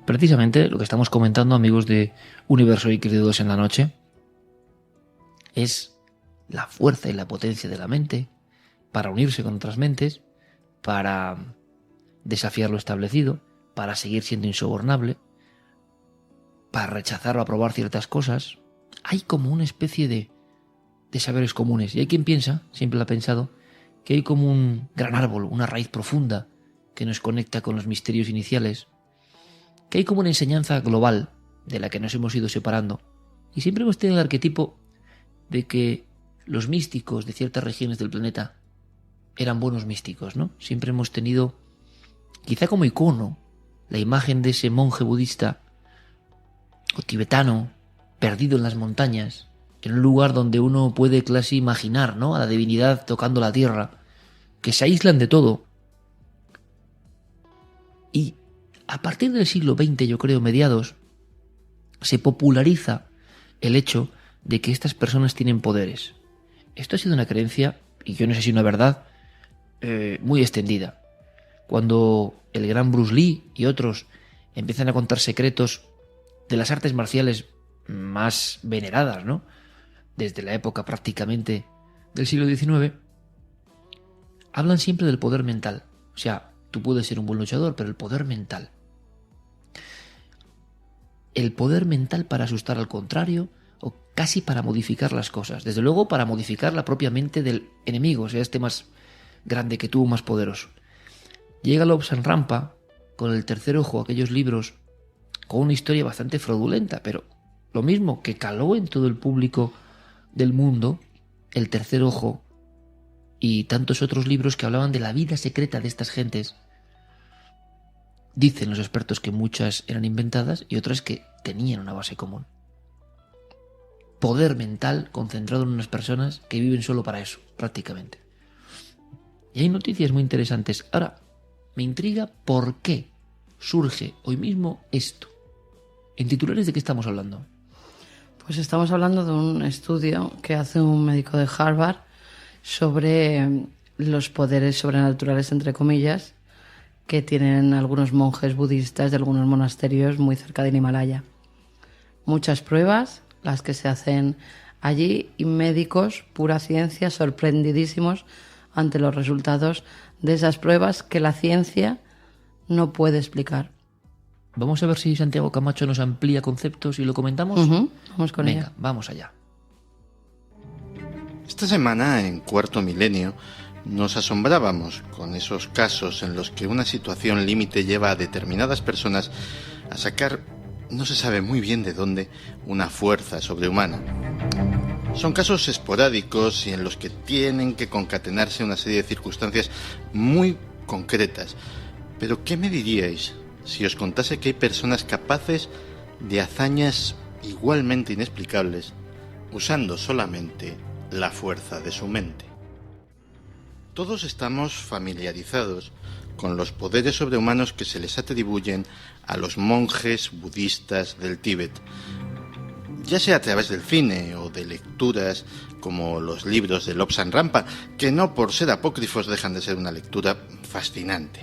Precisamente lo que estamos comentando, amigos de Universo y Créditos en la Noche, es la fuerza y la potencia de la mente para unirse con otras mentes, para desafiar lo establecido, para seguir siendo insobornable, para rechazar o aprobar ciertas cosas. Hay como una especie de saberes comunes. Y hay quien piensa, siempre lo ha pensado, que hay como un gran árbol, una raíz profunda que nos conecta con los misterios iniciales, que hay como una enseñanza global de la que nos hemos ido separando. Y siempre hemos tenido el arquetipo de que los místicos de ciertas regiones del planeta eran buenos místicos, ¿no? Siempre hemos tenido, quizá como icono, la imagen de ese monje budista o tibetano perdido en las montañas, en un lugar donde uno puede casi imaginar, ¿no?, a la divinidad tocando la tierra, que se aíslan de todo. Y a partir del siglo XX, yo creo, mediados, se populariza el hecho de que estas personas tienen poderes. Esto ha sido una creencia, y yo no sé si una verdad, muy extendida. Cuando el gran Bruce Lee y otros empiezan a contar secretos de las artes marciales más veneradas, ¿no?, desde la época prácticamente del siglo XIX, hablan siempre del poder mental. O sea, tú puedes ser un buen luchador, pero el poder mental. El poder mental para asustar al contrario o casi para modificar las cosas. Desde luego para modificar la propia mente del enemigo, sea este más grande que tú, más poderoso. Llega Lobsang Rampa con el tercer ojo, aquellos libros con una historia bastante fraudulenta, pero lo mismo que caló en todo el público del mundo, el tercer ojo y tantos otros libros que hablaban de la vida secreta de estas gentes. Dicen los expertos que muchas eran inventadas y otras que tenían una base común. Poder mental concentrado en unas personas que viven solo para eso, prácticamente. Y hay noticias muy interesantes. Ahora, me intriga por qué surge hoy mismo esto. ¿En titulares de qué estamos hablando? Pues estamos hablando de un estudio que hace un médico de Harvard sobre los poderes sobrenaturales, entre comillas, que tienen algunos monjes budistas de algunos monasterios muy cerca del Himalaya. Muchas pruebas, las que se hacen allí, y médicos, pura ciencia, sorprendidísimos ante los resultados de esas pruebas que la ciencia no puede explicar. Vamos a ver si Santiago Camacho nos amplía conceptos y lo comentamos. Vamos con ella. Venga, vamos allá. Esta semana, en Cuarto Milenio, nos asombrábamos con esos casos en los que una situación límite lleva a determinadas personas a sacar, no se sabe muy bien de dónde, una fuerza sobrehumana. Son casos esporádicos y en los que tienen que concatenarse una serie de circunstancias muy concretas. Pero ¿qué me diríais si os contase que hay personas capaces de hazañas igualmente inexplicables usando solamente la fuerza de su mente? Todos estamos familiarizados con los poderes sobrehumanos que se les atribuyen a los monjes budistas del Tíbet, ya sea a través del cine o de lecturas como los libros de Lobsang Rampa, que no por ser apócrifos dejan de ser una lectura fascinante.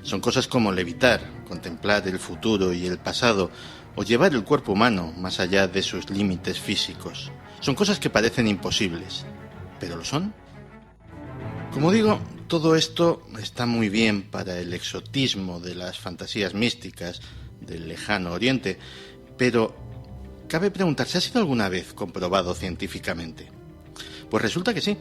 Son cosas como levitar, contemplar el futuro y el pasado, o llevar el cuerpo humano más allá de sus límites físicos. Son cosas que parecen imposibles, ¿pero lo son? Como digo, todo esto está muy bien para el exotismo de las fantasías místicas del lejano oriente, pero cabe preguntarse, ¿ha sido alguna vez comprobado científicamente? Pues resulta que sí.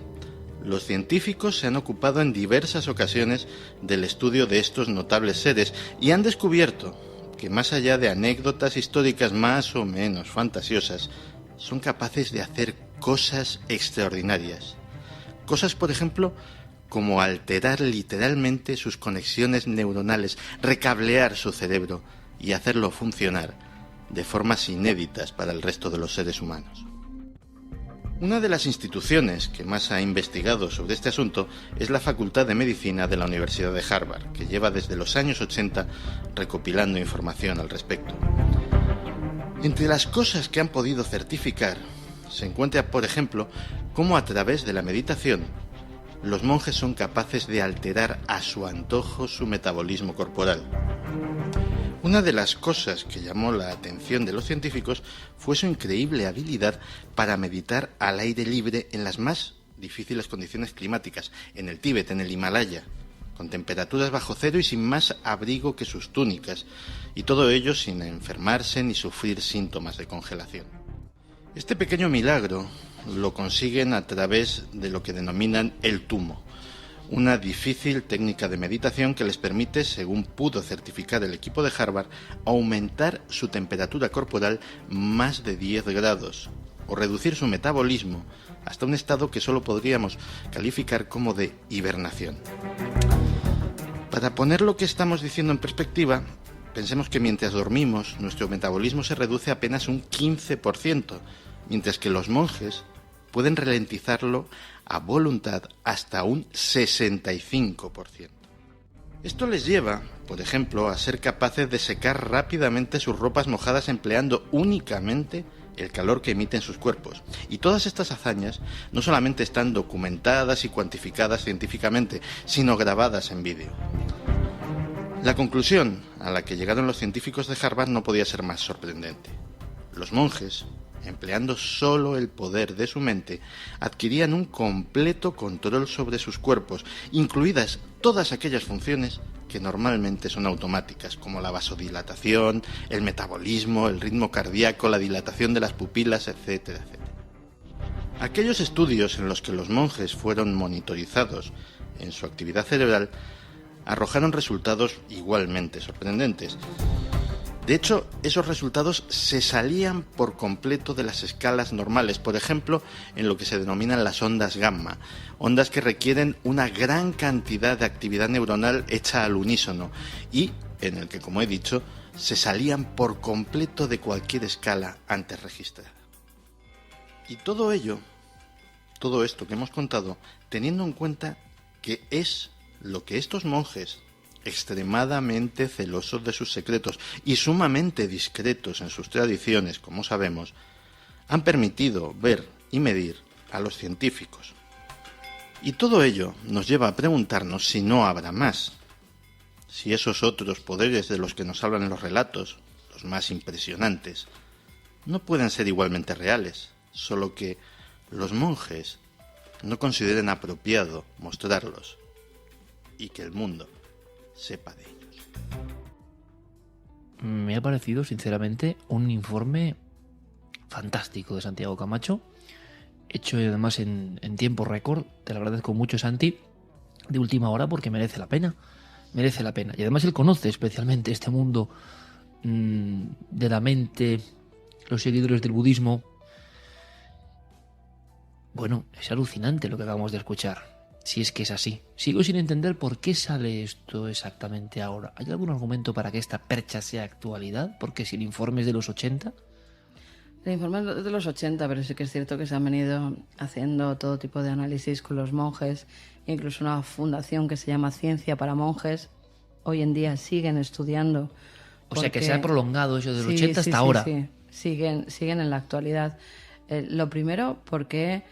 Los científicos se han ocupado en diversas ocasiones del estudio de estos notables seres y han descubierto que más allá de anécdotas históricas más o menos fantasiosas, son capaces de hacer cosas extraordinarias. Cosas, por ejemplo, como alterar literalmente sus conexiones neuronales, recablear su cerebro y hacerlo funcionar de formas inéditas para el resto de los seres humanos. Una de las instituciones que más ha investigado sobre este asunto es la Facultad de Medicina de la Universidad de Harvard, que lleva desde los años 80 recopilando información al respecto. Entre las cosas que han podido certificar se encuentra, por ejemplo, cómo a través de la meditación los monjes son capaces de alterar a su antojo su metabolismo corporal. Una de las cosas que llamó la atención de los científicos fue su increíble habilidad para meditar al aire libre en las más difíciles condiciones climáticas, en el Tíbet, en el Himalaya, con temperaturas bajo cero y sin más abrigo que sus túnicas, y todo ello sin enfermarse ni sufrir síntomas de congelación. Este pequeño milagro lo consiguen a través de lo que denominan el tumo, una difícil técnica de meditación que les permite, según pudo certificar el equipo de Harvard, aumentar su temperatura corporal más de 10 grados o reducir su metabolismo hasta un estado que solo podríamos calificar como de hibernación. Para poner lo que estamos diciendo en perspectiva, pensemos que mientras dormimos, nuestro metabolismo se reduce apenas un 15%, mientras que los monjes pueden ralentizarlo a voluntad hasta un 65%. Esto les lleva, por ejemplo, a ser capaces de secar rápidamente sus ropas mojadas empleando únicamente el calor que emiten sus cuerpos. Y todas estas hazañas no solamente están documentadas y cuantificadas científicamente, sino grabadas en vídeo. La conclusión a la que llegaron los científicos de Harvard no podía ser más sorprendente. Los monjes, empleando solo el poder de su mente, adquirían un completo control sobre sus cuerpos, incluidas todas aquellas funciones que normalmente son automáticas, como la vasodilatación, el metabolismo, el ritmo cardíaco, la dilatación de las pupilas, etcétera, etcétera. Aquellos estudios en los que los monjes fueron monitorizados en su actividad cerebral arrojaron resultados igualmente sorprendentes. De hecho, esos resultados se salían por completo de las escalas normales, por ejemplo, en lo que se denominan las ondas gamma, ondas que requieren una gran cantidad de actividad neuronal hecha al unísono y en el que, como he dicho, se salían por completo de cualquier escala antes registrada. Y todo ello, todo esto que hemos contado, teniendo en cuenta que es lo que estos monjes, extremadamente celosos de sus secretos y sumamente discretos en sus tradiciones, como sabemos, han permitido ver y medir a los científicos. Y todo ello nos lleva a preguntarnos si no habrá más, si esos otros poderes de los que nos hablan en los relatos, los más impresionantes, no pueden ser igualmente reales, solo que los monjes no consideren apropiado mostrarlos y que el mundo sepa de ellos. Me ha parecido, sinceramente, un informe fantástico de Santiago Camacho, hecho además en tiempo récord. Te lo agradezco mucho, Santi, de última hora, porque merece la pena. Merece la pena. Y además él conoce especialmente este mundo de la mente, los seguidores del budismo. Bueno, es alucinante lo que acabamos de escuchar. Si es que es así. Sigo sin entender por qué sale esto exactamente ahora. ¿Hay algún argumento para que esta percha sea actualidad? Porque si el informe es de los 80... El informe es de los 80, pero sí que es cierto que se han venido haciendo todo tipo de análisis con los monjes, incluso una fundación que se llama Ciencia para Monjes. Hoy en día siguen estudiando. O sea que se ha prolongado eso de los 80 hasta ahora. Sí, siguen en la actualidad. Lo primero porque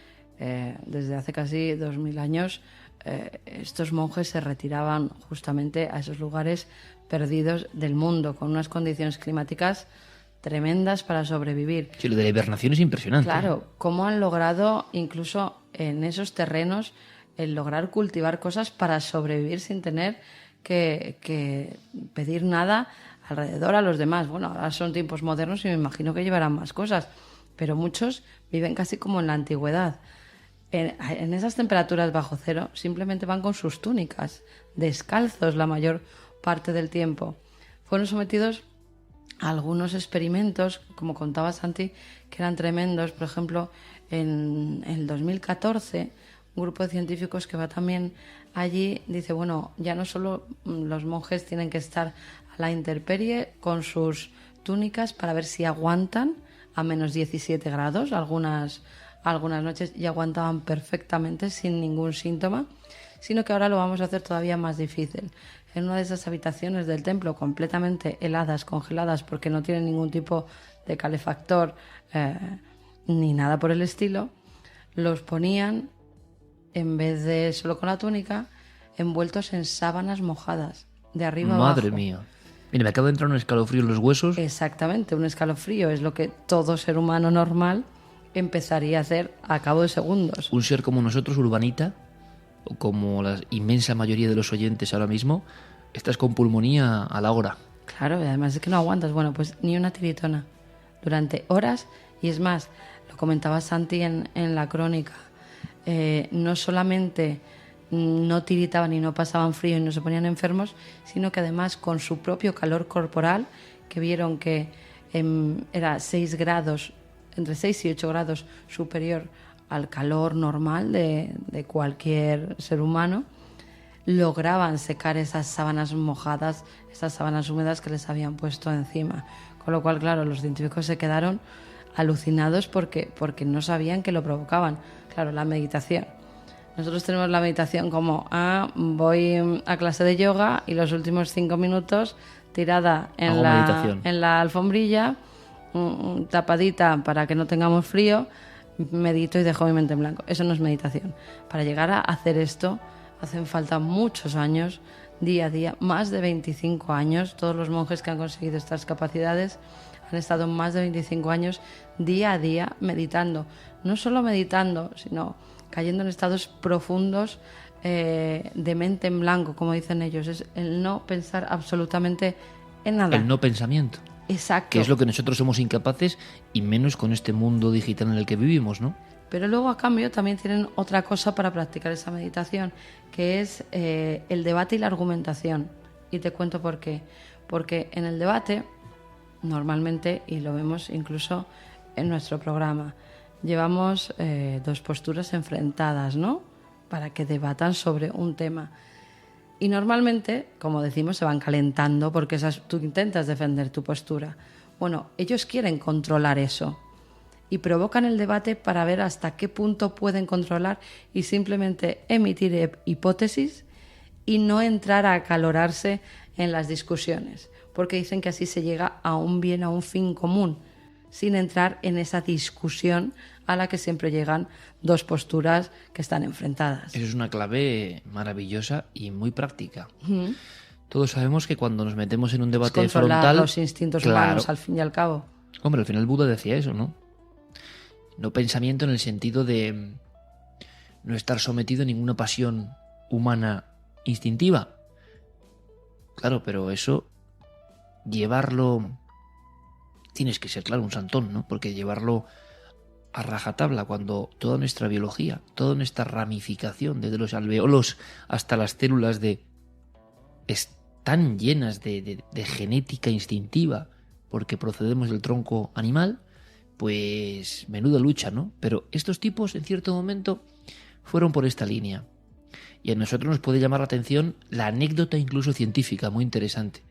desde hace casi 2000 años estos monjes se retiraban justamente a esos lugares perdidos del mundo, con unas condiciones climáticas tremendas para sobrevivir. Sí, lo de la hibernación es impresionante. Claro, cómo han logrado incluso en esos terrenos el lograr cultivar cosas para sobrevivir sin tener que pedir nada alrededor a los demás. Bueno, ahora son tiempos modernos y me imagino que llevarán más cosas, pero muchos viven casi como en la antigüedad. En esas temperaturas bajo cero simplemente van con sus túnicas, descalzos la mayor parte del tiempo. Fueron sometidos a algunos experimentos, como contaba Santi, que eran tremendos. Por ejemplo, en el 2014, un grupo de científicos que va también allí dice, bueno, ya no solo los monjes tienen que estar a la intemperie con sus túnicas para ver si aguantan a menos 17 grados, algunas noches ya aguantaban perfectamente sin ningún síntoma, sino que ahora lo vamos a hacer todavía más difícil. En una de esas habitaciones del templo completamente heladas, congeladas, porque no tienen ningún tipo de calefactor ni nada por el estilo, los ponían, en vez de solo con la túnica, envueltos en sábanas mojadas, de arriba a abajo. Madre mía. Mira, me acaba de entrar un escalofrío en los huesos. Exactamente, un escalofrío es lo que todo ser humano normal empezaría a hacer a cabo de segundos. Un ser como nosotros, urbanita, o como la inmensa mayoría de los oyentes ahora mismo, estás con pulmonía a la hora. Claro, y además es que no aguantas. Bueno, pues ni una tiritona durante horas. Y es más, lo comentaba Santi en la crónica, no solamente no tiritaban y no pasaban frío y no se ponían enfermos, sino que además con su propio calor corporal, que vieron que era 6 grados, entre 6 y 8 grados superior al calor normal de cualquier ser humano, lograban secar esas sábanas mojadas, esas sábanas húmedas que les habían puesto encima. Con lo cual, claro, los científicos se quedaron alucinados porque no sabían que lo provocaban. Claro, la meditación. Nosotros tenemos la meditación como, voy a clase de yoga y los últimos 5 minutos tirada en la alfombrilla, tapadita para que no tengamos frío, medito y dejo mi mente en blanco. Eso no es meditación. Para llegar a hacer esto hacen falta muchos años, día a día, más de 25 años. Todos los monjes que han conseguido estas capacidades han estado más de 25 años día a día meditando. No solo meditando, sino cayendo en estados profundos de mente en blanco, como dicen ellos. Es el no pensar absolutamente en nada. El no pensamiento. Exacto. Que es lo que nosotros somos incapaces, y menos con este mundo digital en el que vivimos, ¿no? Pero luego, a cambio, también tienen otra cosa para practicar esa meditación, que es el debate y la argumentación. Y te cuento por qué. Porque en el debate, normalmente, y lo vemos incluso en nuestro programa, llevamos 2 posturas enfrentadas, ¿no? Para que debatan sobre un tema. Y normalmente, como decimos, se van calentando porque tú intentas defender tu postura. Bueno, ellos quieren controlar eso y provocan el debate para ver hasta qué punto pueden controlar y simplemente emitir hipótesis y no entrar a acalorarse en las discusiones, porque dicen que así se llega a un bien, a un fin común, sin entrar en esa discusión a la que siempre llegan 2 posturas que están enfrentadas. Eso es una clave maravillosa y muy práctica. Todos sabemos que cuando nos metemos en un debate es controlar frontal... los instintos humanos, al fin y al cabo. Hombre, al final Buda decía eso, ¿no? No pensamiento en el sentido de no estar sometido a ninguna pasión humana instintiva. Claro, pero eso, llevarlo... Tienes que ser, claro, un santón, ¿no? Porque llevarlo a rajatabla cuando toda nuestra biología, toda nuestra ramificación, desde los alveolos hasta las células están llenas de genética instintiva porque procedemos del tronco animal, pues menuda lucha, ¿no? Pero estos tipos en cierto momento fueron por esta línea. Y a nosotros nos puede llamar la atención la anécdota incluso científica, muy interesante.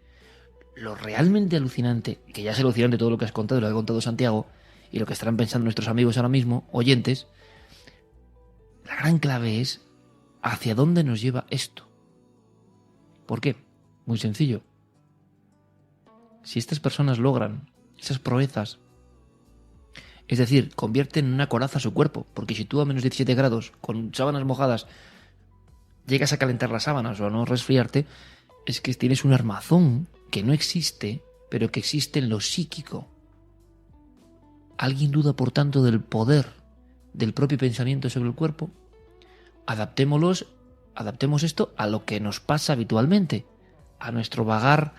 Lo realmente alucinante, que ya es alucinante todo lo que has contado y lo que ha contado Santiago, y lo que estarán pensando nuestros amigos ahora mismo, oyentes, la gran clave es hacia dónde nos lleva esto. ¿Por qué? Muy sencillo. Si estas personas logran esas proezas, es decir, convierten en una coraza su cuerpo, porque si tú a menos 17 grados, con sábanas mojadas, llegas a calentar las sábanas o a no resfriarte, es que tienes un armazón que no existe, pero que existe en lo psíquico. ¿Alguien duda, por tanto, del poder del propio pensamiento sobre el cuerpo? Adaptemos esto a lo que nos pasa habitualmente, a nuestro vagar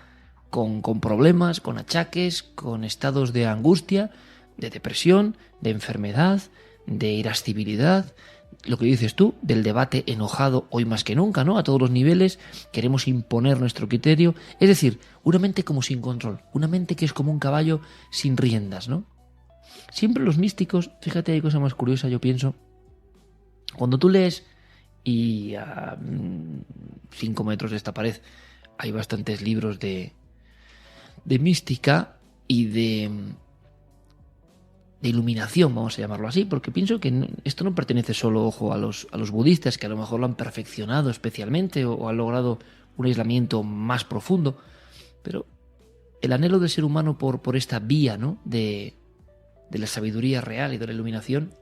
con problemas, con achaques, con estados de angustia, de depresión, de enfermedad, de irascibilidad, lo que dices tú, del debate enojado hoy más que nunca, ¿no? A todos los niveles, queremos imponer nuestro criterio, es decir, una mente como sin control, una mente que es como un caballo sin riendas, ¿no? Siempre los místicos, fíjate, hay cosa más curiosa, yo pienso, cuando tú lees y a 5 metros de esta pared hay bastantes libros de mística y de iluminación, vamos a llamarlo así, porque pienso que esto no pertenece solo, ojo, a los budistas, que a lo mejor lo han perfeccionado especialmente o han logrado un aislamiento más profundo, pero el anhelo del ser humano por esta vía, ¿no?, de la sabiduría real y de la iluminación,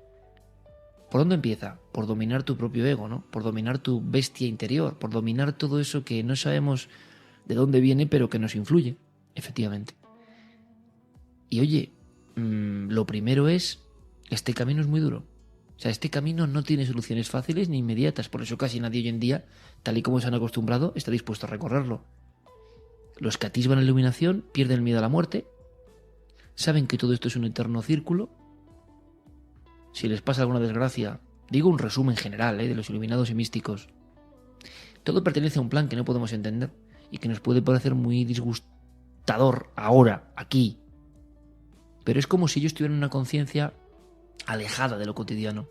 ¿por dónde empieza? Por dominar tu propio ego, ¿no? Por dominar tu bestia interior, por dominar todo eso que no sabemos de dónde viene, pero que nos influye. efectivamente. Y oye, lo primero es, este camino es muy duro. O sea, este camino no tiene soluciones fáciles ni inmediatas. Por eso casi nadie hoy en día, tal y como se han acostumbrado, está dispuesto a recorrerlo. Los que atisban la iluminación pierden el miedo a la muerte. Saben que todo esto es un eterno círculo. Si les pasa alguna desgracia, digo un resumen general de los iluminados y místicos, todo pertenece a un plan que no podemos entender y que nos puede parecer muy disgustador ahora, aquí. Pero es como si ellos tuvieran una conciencia alejada de lo cotidiano.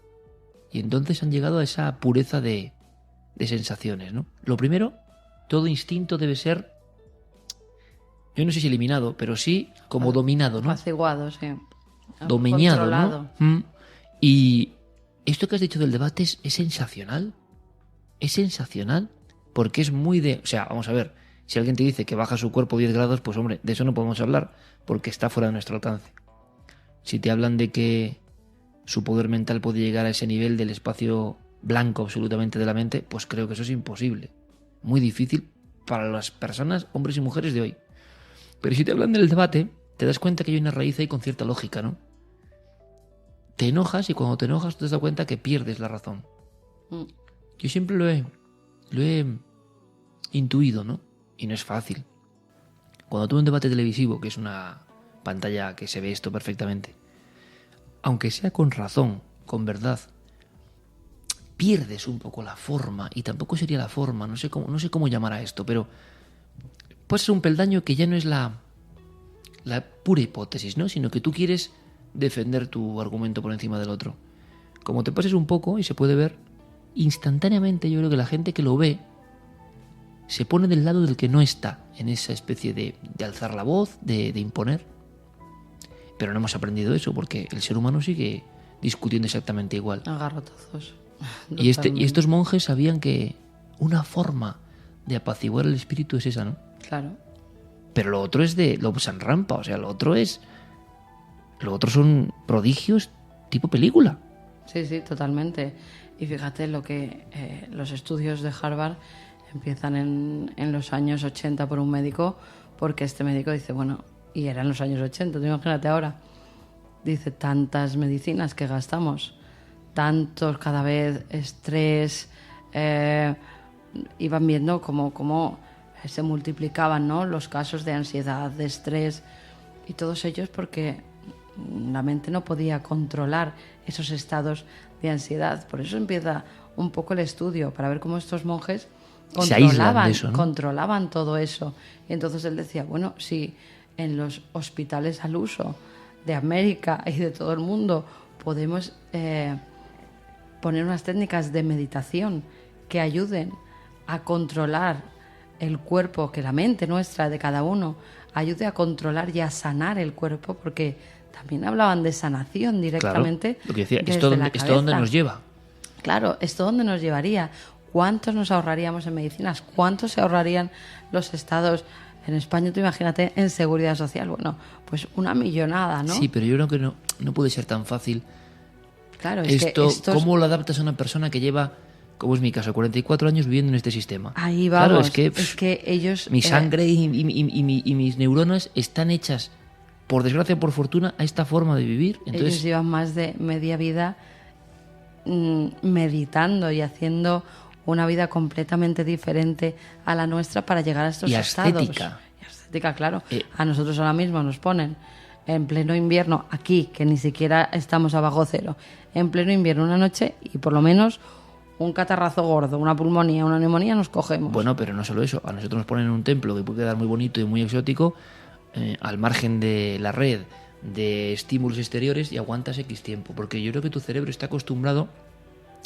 Y entonces han llegado a esa pureza de sensaciones, ¿no? Lo primero, todo instinto debe ser, yo no sé si eliminado, pero sí como dominado, ¿no? Apaciguado, sí. Domeñado, Controlado. ¿no? Y esto que has dicho del debate es sensacional. Es sensacional porque es muy de... O sea, vamos a ver, si alguien te dice que baja su cuerpo 10 grados, pues hombre, de eso no podemos hablar porque está fuera de nuestro alcance. Si te hablan de que su poder mental puede llegar a ese nivel del espacio blanco absolutamente de la mente, pues creo que eso es imposible. Muy difícil para las personas, hombres y mujeres de hoy. Pero si te hablan del debate, te das cuenta que hay una raíz ahí con cierta lógica, ¿no? Te enojas y cuando te enojas te das cuenta que pierdes la razón. Yo siempre lo he intuido, ¿no? Y no es fácil. Cuando tuve un debate televisivo, que es una pantalla que se ve esto perfectamente, aunque sea con razón, con verdad, pierdes un poco la forma, y tampoco sería la forma, no sé cómo llamar a esto, pero puede ser un peldaño que ya no es la pura hipótesis, ¿no? Sino que tú quieres defender tu argumento por encima del otro. Como te pases un poco, y se puede ver, instantáneamente yo creo que la gente que lo ve se pone del lado del que no está en esa especie de alzar la voz, de imponer. Pero no hemos aprendido eso porque el ser humano sigue discutiendo exactamente igual. Agarrotazos. Y estos monjes sabían que una forma de apaciguar el espíritu es esa, ¿no? Claro. Pero lo otro es de Lobos en Rampa, o sea, lo otro son prodigios tipo película. Sí, totalmente. Y fíjate lo que los estudios de Harvard empiezan en los años 80 por un médico, porque este médico dice, bueno, y eran los años 80, tú imagínate ahora, dice, tantas medicinas que gastamos, tantos cada vez estrés, iban viendo cómo se multiplicaban, ¿no?, los casos de ansiedad, de estrés, y todos ellos porque la mente no podía controlar esos estados de ansiedad. Por eso empieza un poco el estudio, para ver cómo estos monjes controlaban todo eso. Y entonces él decía, bueno, si en los hospitales al uso de América y de todo el mundo podemos poner unas técnicas de meditación que ayuden a controlar el cuerpo, que la mente nuestra de cada uno ayude a controlar y a sanar el cuerpo, porque también hablaban de sanación directamente. Claro, lo que decía, ¿esto dónde nos lleva? Claro, ¿esto dónde nos llevaría? ¿Cuántos nos ahorraríamos en medicinas? ¿Cuántos se ahorrarían los estados en España? Tú imagínate en seguridad social. Bueno, pues una millonada, ¿no? Sí, pero yo creo que no puede ser tan fácil. Claro, ¿Cómo lo adaptas a una persona que lleva, como es mi caso, 44 años viviendo en este sistema? Ahí vamos. Claro, es que ellos... Mi sangre y mis neuronas están hechas, por desgracia o por fortuna, a esta forma de vivir. Entonces, ellos llevan más de media vida meditando y haciendo una vida completamente diferente a la nuestra para llegar a estos estados. Y ascética, claro. A nosotros ahora mismo nos ponen en pleno invierno, aquí, que ni siquiera estamos abajo cero, en pleno invierno una noche y por lo menos un catarrazo gordo, una pulmonía, una neumonía nos cogemos. Bueno, pero no solo eso, a nosotros nos ponen en un templo que puede quedar muy bonito y muy exótico, al margen de la red de estímulos exteriores, y aguantas X tiempo, porque yo creo que tu cerebro está acostumbrado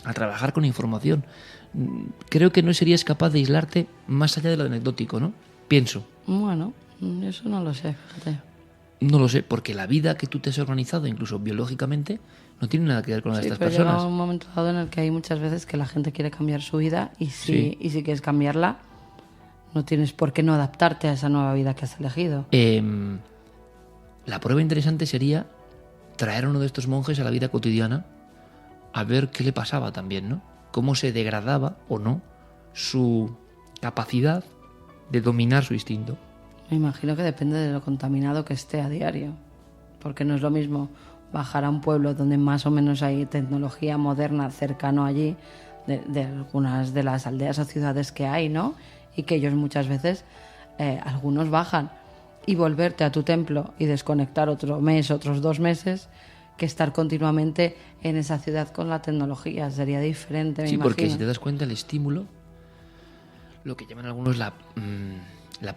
a trabajar con información. Creo que no serías capaz de aislarte más allá de lo anecdótico, ¿no? Pienso. Bueno, eso no lo sé, fíjate. No lo sé, porque la vida que tú te has organizado, incluso biológicamente, no tiene nada que ver con la de estas pero personas. Llega un momento dado en el que hay muchas veces que la gente quiere cambiar su vida y si quieres cambiarla, no tienes por qué no adaptarte a esa nueva vida que has elegido. La prueba interesante sería traer a uno de estos monjes a la vida cotidiana a ver qué le pasaba también, ¿no? Cómo se degradaba o no su capacidad de dominar su instinto. Me imagino que depende de lo contaminado que esté a diario, porque no es lo mismo bajar a un pueblo donde más o menos hay tecnología moderna cercano allí, de algunas de las aldeas o ciudades que hay, ¿no? Y que ellos muchas veces, algunos bajan, y volverte a tu templo y desconectar otro mes, otros 2 meses, que estar continuamente en esa ciudad con la tecnología. Sería diferente, me Sí, imagino. porque si te das cuenta, el estímulo, lo que llaman algunos la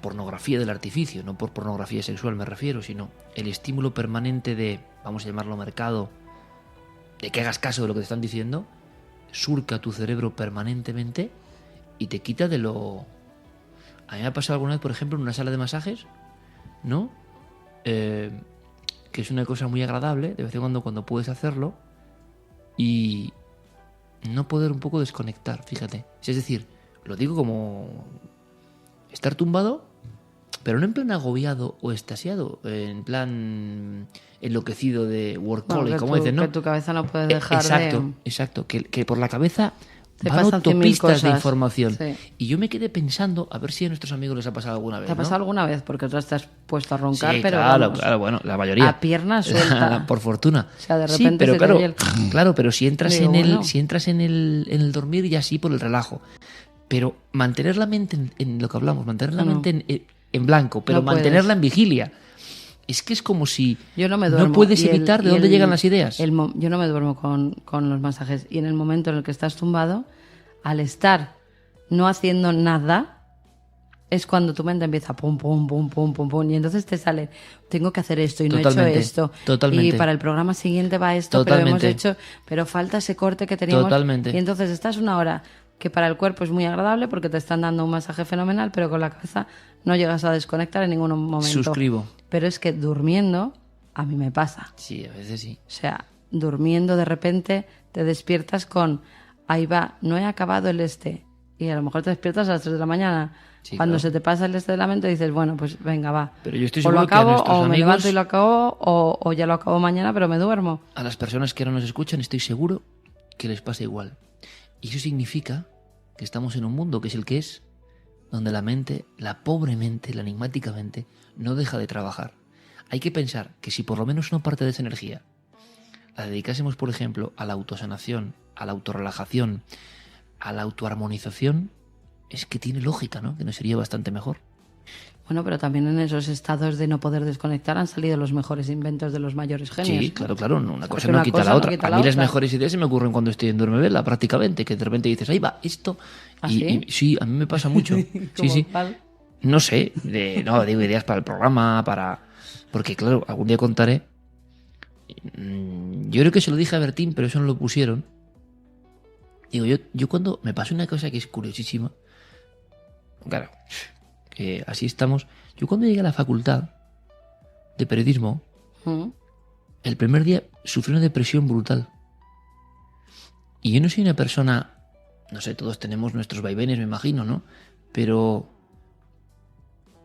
pornografía del artificio, no por pornografía sexual me refiero, sino el estímulo permanente de, vamos a llamarlo mercado, de que hagas caso de lo que te están diciendo, surca tu cerebro permanentemente y te quita de lo... A mí me ha pasado alguna vez, por ejemplo, en una sala de masajes, ¿no? Que es una cosa muy agradable, de vez en cuando puedes hacerlo, y no poder un poco desconectar, fíjate. Es decir, lo digo como estar tumbado, pero no en plan agobiado o extasiado, en plan enloquecido de workaholic, como dicen, ¿no? Que tu cabeza no puede dejar Exacto, que por la cabeza te van pasan 100.000 autopistas de cosas. información. Sí. Y yo me quedé pensando, a ver si a nuestros amigos les ha pasado alguna vez. ¿Te ha pasado alguna vez? Porque otras te has puesto a roncar, Sí, pero claro, vamos, claro, bueno, la mayoría. a pierna suelta. Por fortuna. O sea, de Sí, repente pero se te claro, oye el- claro, pero si entras Digo, en el, bueno. si entras en el dormir ya sí por el relajo. Pero mantener la mente en lo que hablamos, mantener la No. mente en blanco, pero No puedes. mantenerla en vigilia. Es que es como si Yo no me duermo. no puedes Y el- evitar de y dónde el- llegan las ideas. yo no me duermo con los masajes. Y en el momento en el que estás tumbado, al estar no haciendo nada, es cuando tu mente empieza pum, pum, pum, pum, pum, pum. Y entonces te sale, tengo que hacer esto y no he Totalmente, hecho esto. totalmente. Y para el programa siguiente va esto, pero hemos Totalmente. hecho, pero falta ese corte que teníamos. Totalmente. Y entonces estás una hora que para el cuerpo es muy agradable porque te están dando un masaje fenomenal, pero con la cabeza no llegas a desconectar en ningún momento. Suscribo. Pero es que durmiendo, a mí me pasa. Sí, a veces sí. O sea, durmiendo de repente te despiertas con, ahí va, no he acabado el este. Y a lo mejor te despiertas a las 3 de la mañana. Sí, Cuando claro. se te pasa el este de la mente dices, bueno, pues venga, va. Pero yo estoy o lo seguro que a acabo, nuestros o me amigos- levanto y lo acabo, o ya lo acabo mañana, pero me duermo. A las personas que ahora nos escuchan estoy seguro que les pasa igual. Y eso significa que estamos en un mundo que es el que es, donde la mente, la pobre mente, la enigmática mente, no deja de trabajar. Hay que pensar que si por lo menos una parte de esa energía la dedicásemos, por ejemplo, a la autosanación, a la autorrelajación, a la autoarmonización, es que tiene lógica, ¿no? Que nos sería bastante mejor. Bueno, pero también en esos estados de no poder desconectar han salido los mejores inventos de los mayores genios. Sí, claro, una cosa Porque no una quita cosa la no otra. quita A la mí las otra. mejores ideas se me ocurren cuando estoy en duermevela, prácticamente, que de repente dices, ahí va, esto. ¿Ah, y, sí? sí, a mí me pasa mucho. Sí, Como sí. tal. No sé, no, digo ideas para el programa, porque claro, algún día contaré. Yo creo que se lo dije a Bertín, pero eso no lo pusieron. Digo, yo cuando me pasó una cosa que es curiosísima, claro, que así estamos. Yo cuando llegué a la facultad de periodismo, Mm. el primer día sufrí una depresión brutal. Y yo no soy una persona, no sé, todos tenemos nuestros vaivenes, me imagino, ¿no? Pero,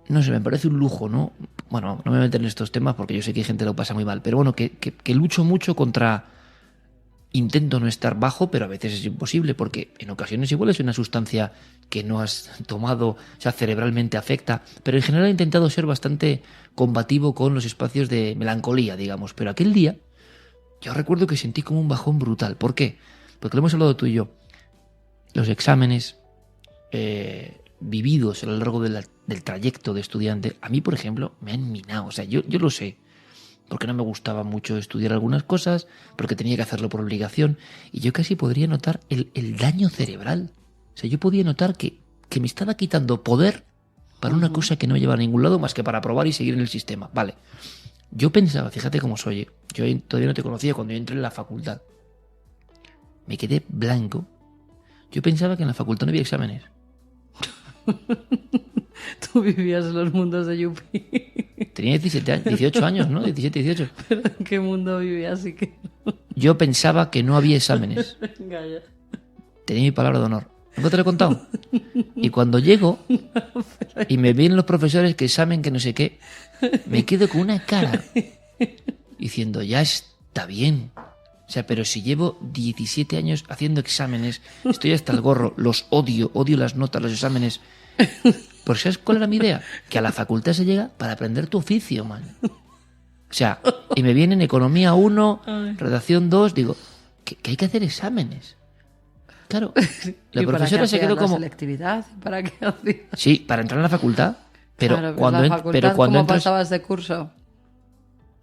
no sé, me parece un lujo, ¿no? Bueno, no me voy a meter en estos temas porque yo sé que hay gente que lo pasa muy mal, pero bueno, que lucho mucho contra... Intento no estar bajo, pero a veces es imposible, porque en ocasiones igual es una sustancia que no has tomado, o sea, cerebralmente afecta, pero en general he intentado ser bastante combativo con los espacios de melancolía, digamos, pero aquel día yo recuerdo que sentí como un bajón brutal. ¿Por qué? Porque lo hemos hablado tú y yo. Los exámenes vividos a lo largo del trayecto de estudiante, a mí, por ejemplo, me han minado, o sea, yo lo sé, porque no me gustaba mucho estudiar algunas cosas, porque tenía que hacerlo por obligación, y yo casi podría notar el daño cerebral. O sea, yo podía notar que me estaba quitando poder para una cosa que no me lleva a ningún lado más que para probar y seguir en el sistema. Vale. Yo pensaba, fíjate cómo soy, yo todavía no te conocía cuando yo entré en la facultad. Me quedé blanco. Yo pensaba que en la facultad no había exámenes. Tú vivías en los mundos de Yupi. Tenía 18 años, ¿no? 17, 18. ¿Pero en qué mundo vivías? Así que... Yo pensaba que no había exámenes. Venga ya. Tenía mi palabra de honor. ¿Nunca te lo he contado? Y cuando llego y me vienen los profesores que examen, que no sé qué, me quedo con una cara diciendo, ya está bien. O sea, pero si llevo 17 años haciendo exámenes, estoy hasta el gorro, los odio las notas, los exámenes. Porque ¿sabes cuál era mi idea? Que a la facultad se llega para aprender tu oficio, man. O sea, y me vienen Economía 1, Redacción 2, digo, que hay que hacer exámenes. Claro, la ¿Y profesora para se qué quedó hacías como... la selectividad? ¿Para qué hacías? Sí, para entrar en la facultad. Pero Claro, cuando, la facultad, pero cuando ¿cómo entras... pasabas de curso?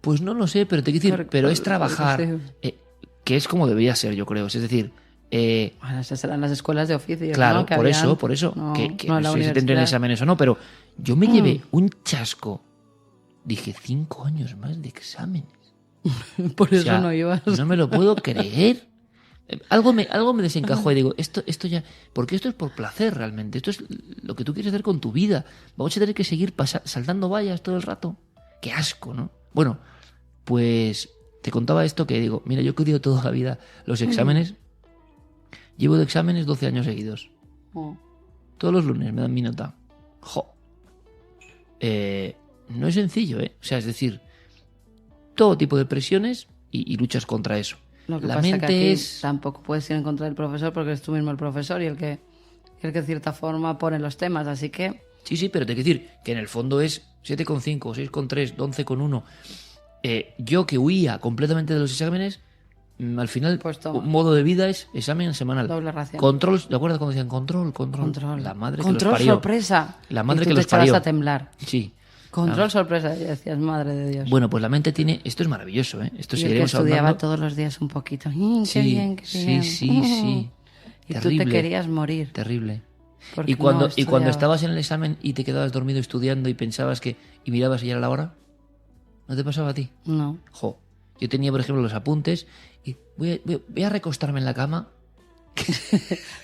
Pues no lo sé, pero te quiero decir, pero es trabajar, sí. que es como debería ser, yo creo. Es decir, Bueno, esas eran las escuelas de oficio. claro, ¿no? Que por habían- eso, no, que no en no la sé si tendré universidad. exámenes o no, pero yo me llevé un chasco. Dije, 5 años más de exámenes. Por O eso sea, no ibas. no me lo puedo creer. Algo me desencajó y digo, esto ya... Porque esto es por placer realmente. Esto es lo que tú quieres hacer con tu vida. Vamos a tener que seguir saltando vallas todo el rato. Qué asco, ¿no? Bueno, pues te contaba esto que digo, mira, yo que odio toda la vida los exámenes. Llevo de exámenes 12 años seguidos. Oh. Todos los lunes me dan mi nota. Jo. No es sencillo, ¿eh? O sea, es decir, todo tipo de presiones y luchas contra eso. Lo que La pasa mente que aquí es... tampoco puedes ir en contra del profesor porque eres tú mismo el profesor y el que de cierta forma pone los temas, así que Sí, pero te quiero decir que en el fondo es 7,5, 6,3, 11,1. Yo que huía completamente de los exámenes, al final, Pues toma. un modo de vida es examen semanal. Doble ración. Control, ¿te acuerdas cuando decían control? control. La madre que Control los parió. sorpresa. La madre y tú que te los echabas parió. a temblar. Sí. Control sorpresa, y decías, madre de Dios. Bueno, pues la mente tiene... Esto es maravilloso, ¿eh? Esto y el que seguiremos estudiaba hablando. todos los días un poquito. Qué Sí, bien, qué bien. sí. Y tú Terrible. te querías morir. Terrible. porque Y cuando no estudiabas. estabas en el examen y te quedabas dormido estudiando y pensabas que... y mirabas y ya era la hora, ¿no te pasaba a ti? No. Jo, yo tenía, por ejemplo, los apuntes y voy a recostarme en la cama.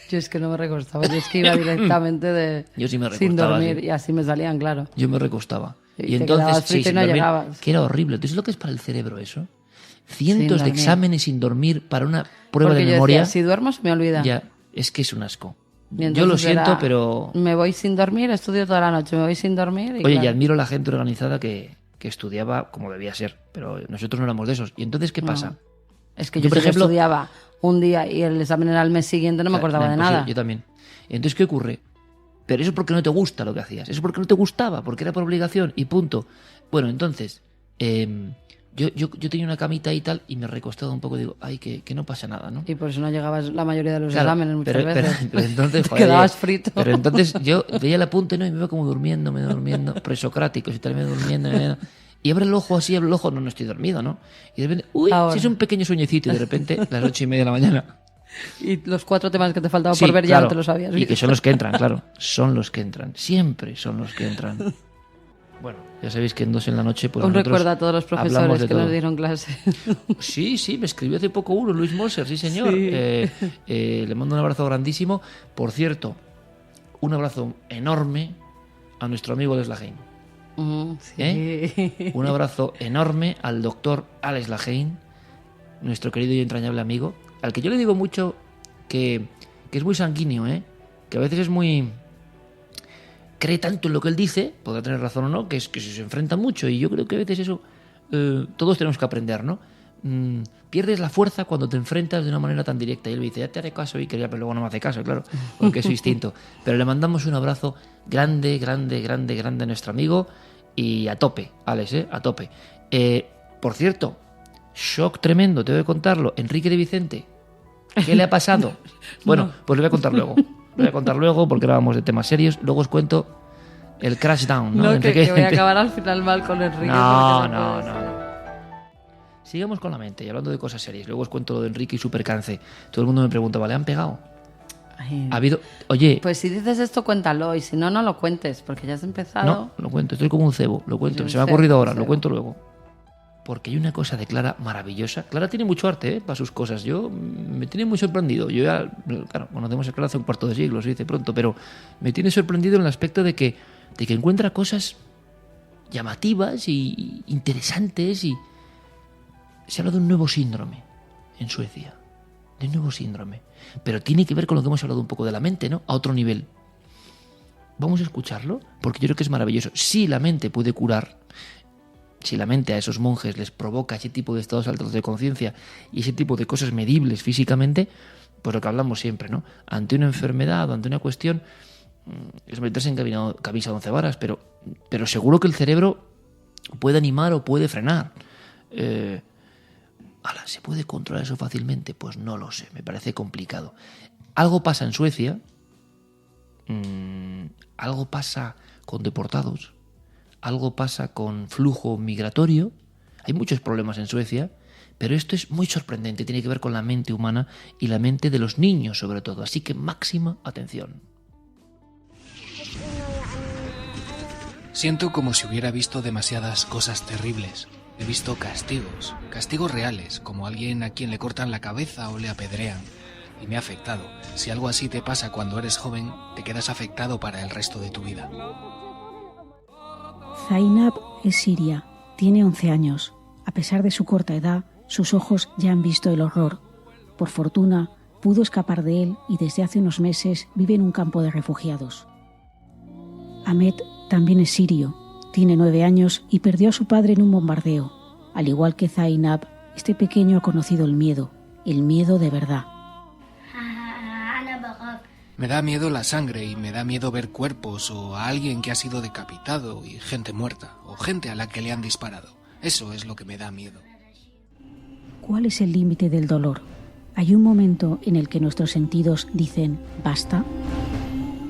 Yo es que no me recostaba, yo es que iba directamente de Yo sí me sin recostaba, dormir sí. y así me salían, claro. Yo me recostaba. Y Y te quedabas entonces, frito y sin no dormir, llegabas. que era horrible. ¿Tú sabes lo que es para el cerebro eso? Cientos de dormir. exámenes sin dormir para una prueba Porque de yo memoria. decía, si duermo se me olvida. Ya, es que es un asco. Y Yo entonces lo siento, era, pero... me voy sin dormir, estudio toda la noche, me voy sin dormir. Y Oye, y claro, admiro a la gente organizada que estudiaba como debía ser, pero nosotros no éramos de esos. ¿Y entonces qué No. pasa? es que yo, yo, por si ejemplo- estudiaba un día y el examen era el mes siguiente, no me acordaba de Pues nada. Yo también. Entonces, ¿qué ocurre? Pero eso es porque no te gusta lo que hacías. Eso es porque no te gustaba, porque era por obligación y punto. Bueno, entonces, yo tenía una camita y tal y me recostaba un poco y digo, ay, que no pasa nada, ¿no? Y por eso no llegabas la mayoría de los Claro, exámenes muchas pero veces. entonces, Te joder, quedabas frito. Pero entonces yo veía el apunte, ¿no? Y me iba como durmiendo, presocráticos y tal, me durmiendo. Y abre el ojo así, no estoy dormido, ¿no? Y de repente, Ahora. si es un pequeño sueñecito y de repente, las 8:30 de la mañana. Y los 4 temas que te faltaban Sí, por ver ya claro. no te los sabías. Y que son los que entran, claro. Son los que entran. Siempre son los que entran. Bueno, ya sabéis que en 2 en la noche... Pues Un nosotros recuerdo a todos los hablamos profesores de que nos todo. dieron clase. Sí, me escribió hace poco uno, Luis Moser, sí señor. Sí. Le mando un abrazo grandísimo. Por cierto, un abrazo enorme a nuestro amigo Les Lahaine. Sí. Un abrazo enorme al doctor Alex Lahaine, nuestro querido y entrañable amigo, al que yo le digo mucho que es muy sanguíneo, que a veces es muy... cree tanto en lo que él dice, podrá tener razón o no, que se enfrenta mucho, y yo creo que a veces eso todos tenemos que aprender, ¿no? Pierdes la fuerza cuando te enfrentas de una manera tan directa, y él me dice, ya te haré caso, y pero luego no me hace caso, claro, porque es distinto. Pero le mandamos un abrazo grande a nuestro amigo, y a tope, Alex, a tope. Por cierto, shock tremendo, tengo que contarlo, Enrique de Vicente, ¿qué le ha pasado? Bueno, pues lo voy a contar luego. Lo voy a contar luego porque ahora vamos de temas serios. Luego os cuento el crash down, ¿no? No, Enrique que voy a acabar al final mal con Enrique. No. porque puede ser. Sigamos con la mente y hablando de cosas serias. Luego os cuento lo de Enrique y su percance. Todo el mundo me pregunta, ¿vale? ¿Han pegado? Ay, Ha habido... Oye, Pues si dices esto, cuéntalo. Y si no, no lo cuentes, porque ya has empezado. no, lo cuento. Estoy como un cebo. Lo cuento. Un Se me ha cebo, ocurrido ahora. un Lo cebo. cuento luego. Porque hay una cosa de Clara maravillosa. Clara tiene mucho arte, para sus cosas. Yo me tiene muy sorprendido. Yo ya, claro, conocemos a Clara hace un cuarto de siglo, se dice pronto, pero me tiene sorprendido en el aspecto de que encuentra cosas llamativas y interesantes y se habla de un nuevo síndrome en Suecia. De un nuevo síndrome. Pero tiene que ver con lo que hemos hablado un poco de la mente, ¿no? A otro nivel. Vamos a escucharlo, porque yo creo que es maravilloso. Si la mente puede curar, si la mente a esos monjes les provoca ese tipo de estados altos de conciencia y ese tipo de cosas medibles físicamente, pues lo que hablamos siempre, ¿no? Ante una enfermedad o ante una cuestión, es meterse en camisa de 11 varas, pero seguro que el cerebro puede animar o puede frenar. ¿Se puede controlar eso fácilmente? Pues no lo sé, me parece complicado. Algo pasa en Suecia, algo pasa con deportados, algo pasa con flujo migratorio. Hay muchos problemas en Suecia, pero esto es muy sorprendente, tiene que ver con la mente humana y la mente de los niños sobre todo, así que máxima atención. Siento como si hubiera visto demasiadas cosas terribles. He visto castigos reales, como alguien a quien le cortan la cabeza o le apedrean. Y me ha afectado. Si algo así te pasa cuando eres joven, te quedas afectado para el resto de tu vida. Zainab es siria, tiene 11 años. A pesar de su corta edad, sus ojos ya han visto el horror. Por fortuna, pudo escapar de él y desde hace unos meses vive en un campo de refugiados. Ahmed también es sirio, tiene 9 años y perdió a su padre en un bombardeo. Al igual que Zainab, este pequeño ha conocido el miedo de verdad. Me da miedo la sangre y me da miedo ver cuerpos o a alguien que ha sido decapitado y gente muerta o gente a la que le han disparado. Eso es lo que me da miedo. ¿Cuál es el límite del dolor? ¿Hay un momento en el que nuestros sentidos dicen basta?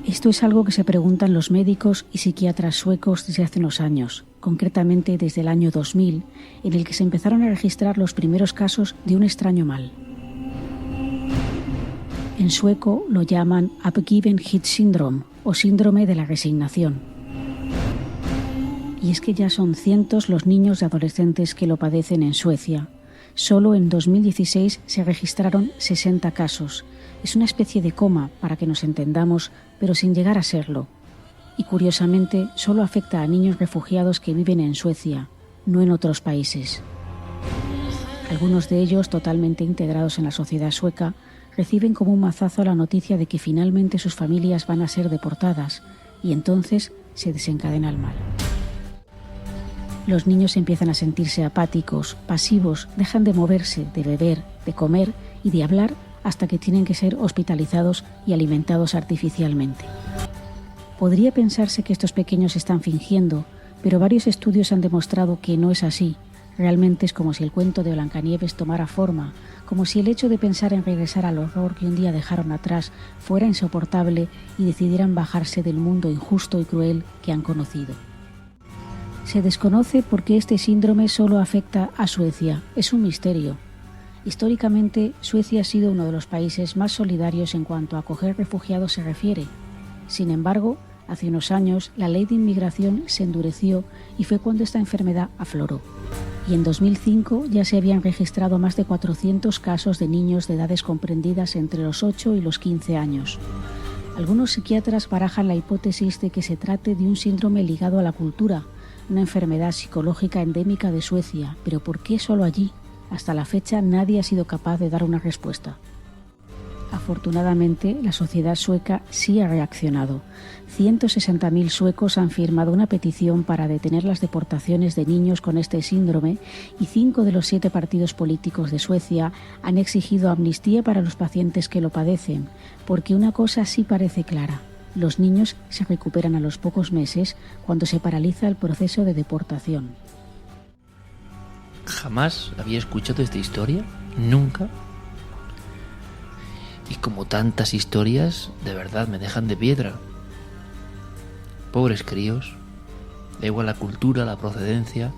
Esto es algo que se preguntan los médicos y psiquiatras suecos desde hace unos años, concretamente desde el año 2000, en el que se empezaron a registrar los primeros casos de un extraño mal. En sueco lo llaman Uppgivenhet syndrome o síndrome de la resignación. Y es que ya son cientos los niños y adolescentes que lo padecen en Suecia. Solo en 2016 se registraron 60 casos. Es una especie de coma, para que nos entendamos, pero sin llegar a serlo. Y curiosamente, solo afecta a niños refugiados que viven en Suecia, no en otros países. Algunos de ellos, totalmente integrados en la sociedad sueca, reciben como un mazazo la noticia de que finalmente sus familias van a ser deportadas, y entonces se desencadena el mal. Los niños empiezan a sentirse apáticos, pasivos, dejan de moverse, de beber, de comer y de hablar hasta que tienen que ser hospitalizados y alimentados artificialmente. Podría pensarse que estos pequeños están fingiendo, pero varios estudios han demostrado que no es así. Realmente es como si el cuento de Blancanieves tomara forma, como si el hecho de pensar en regresar al horror que un día dejaron atrás fuera insoportable y decidieran bajarse del mundo injusto y cruel que han conocido. Se desconoce por qué este síndrome solo afecta a Suecia. Es un misterio. Históricamente, Suecia ha sido uno de los países más solidarios en cuanto a acoger refugiados se refiere. Sin embargo, hace unos años la ley de inmigración se endureció y fue cuando esta enfermedad afloró. Y en 2005 ya se habían registrado más de 400 casos de niños de edades comprendidas entre los 8 y los 15 años. Algunos psiquiatras barajan la hipótesis de que se trate de un síndrome ligado a la cultura, una enfermedad psicológica endémica de Suecia, pero ¿por qué solo allí? Hasta la fecha nadie ha sido capaz de dar una respuesta. Afortunadamente, la sociedad sueca sí ha reaccionado. 160.000 suecos han firmado una petición para detener las deportaciones de niños con este síndrome y 5 de los 7 partidos políticos de Suecia han exigido amnistía para los pacientes que lo padecen, porque una cosa sí parece clara. Los niños se recuperan a los pocos meses cuando se paraliza el proceso de deportación. Jamás había escuchado esta historia, nunca. Y como tantas historias, de verdad me dejan de piedra. Pobres críos, da igual la cultura, la procedencia,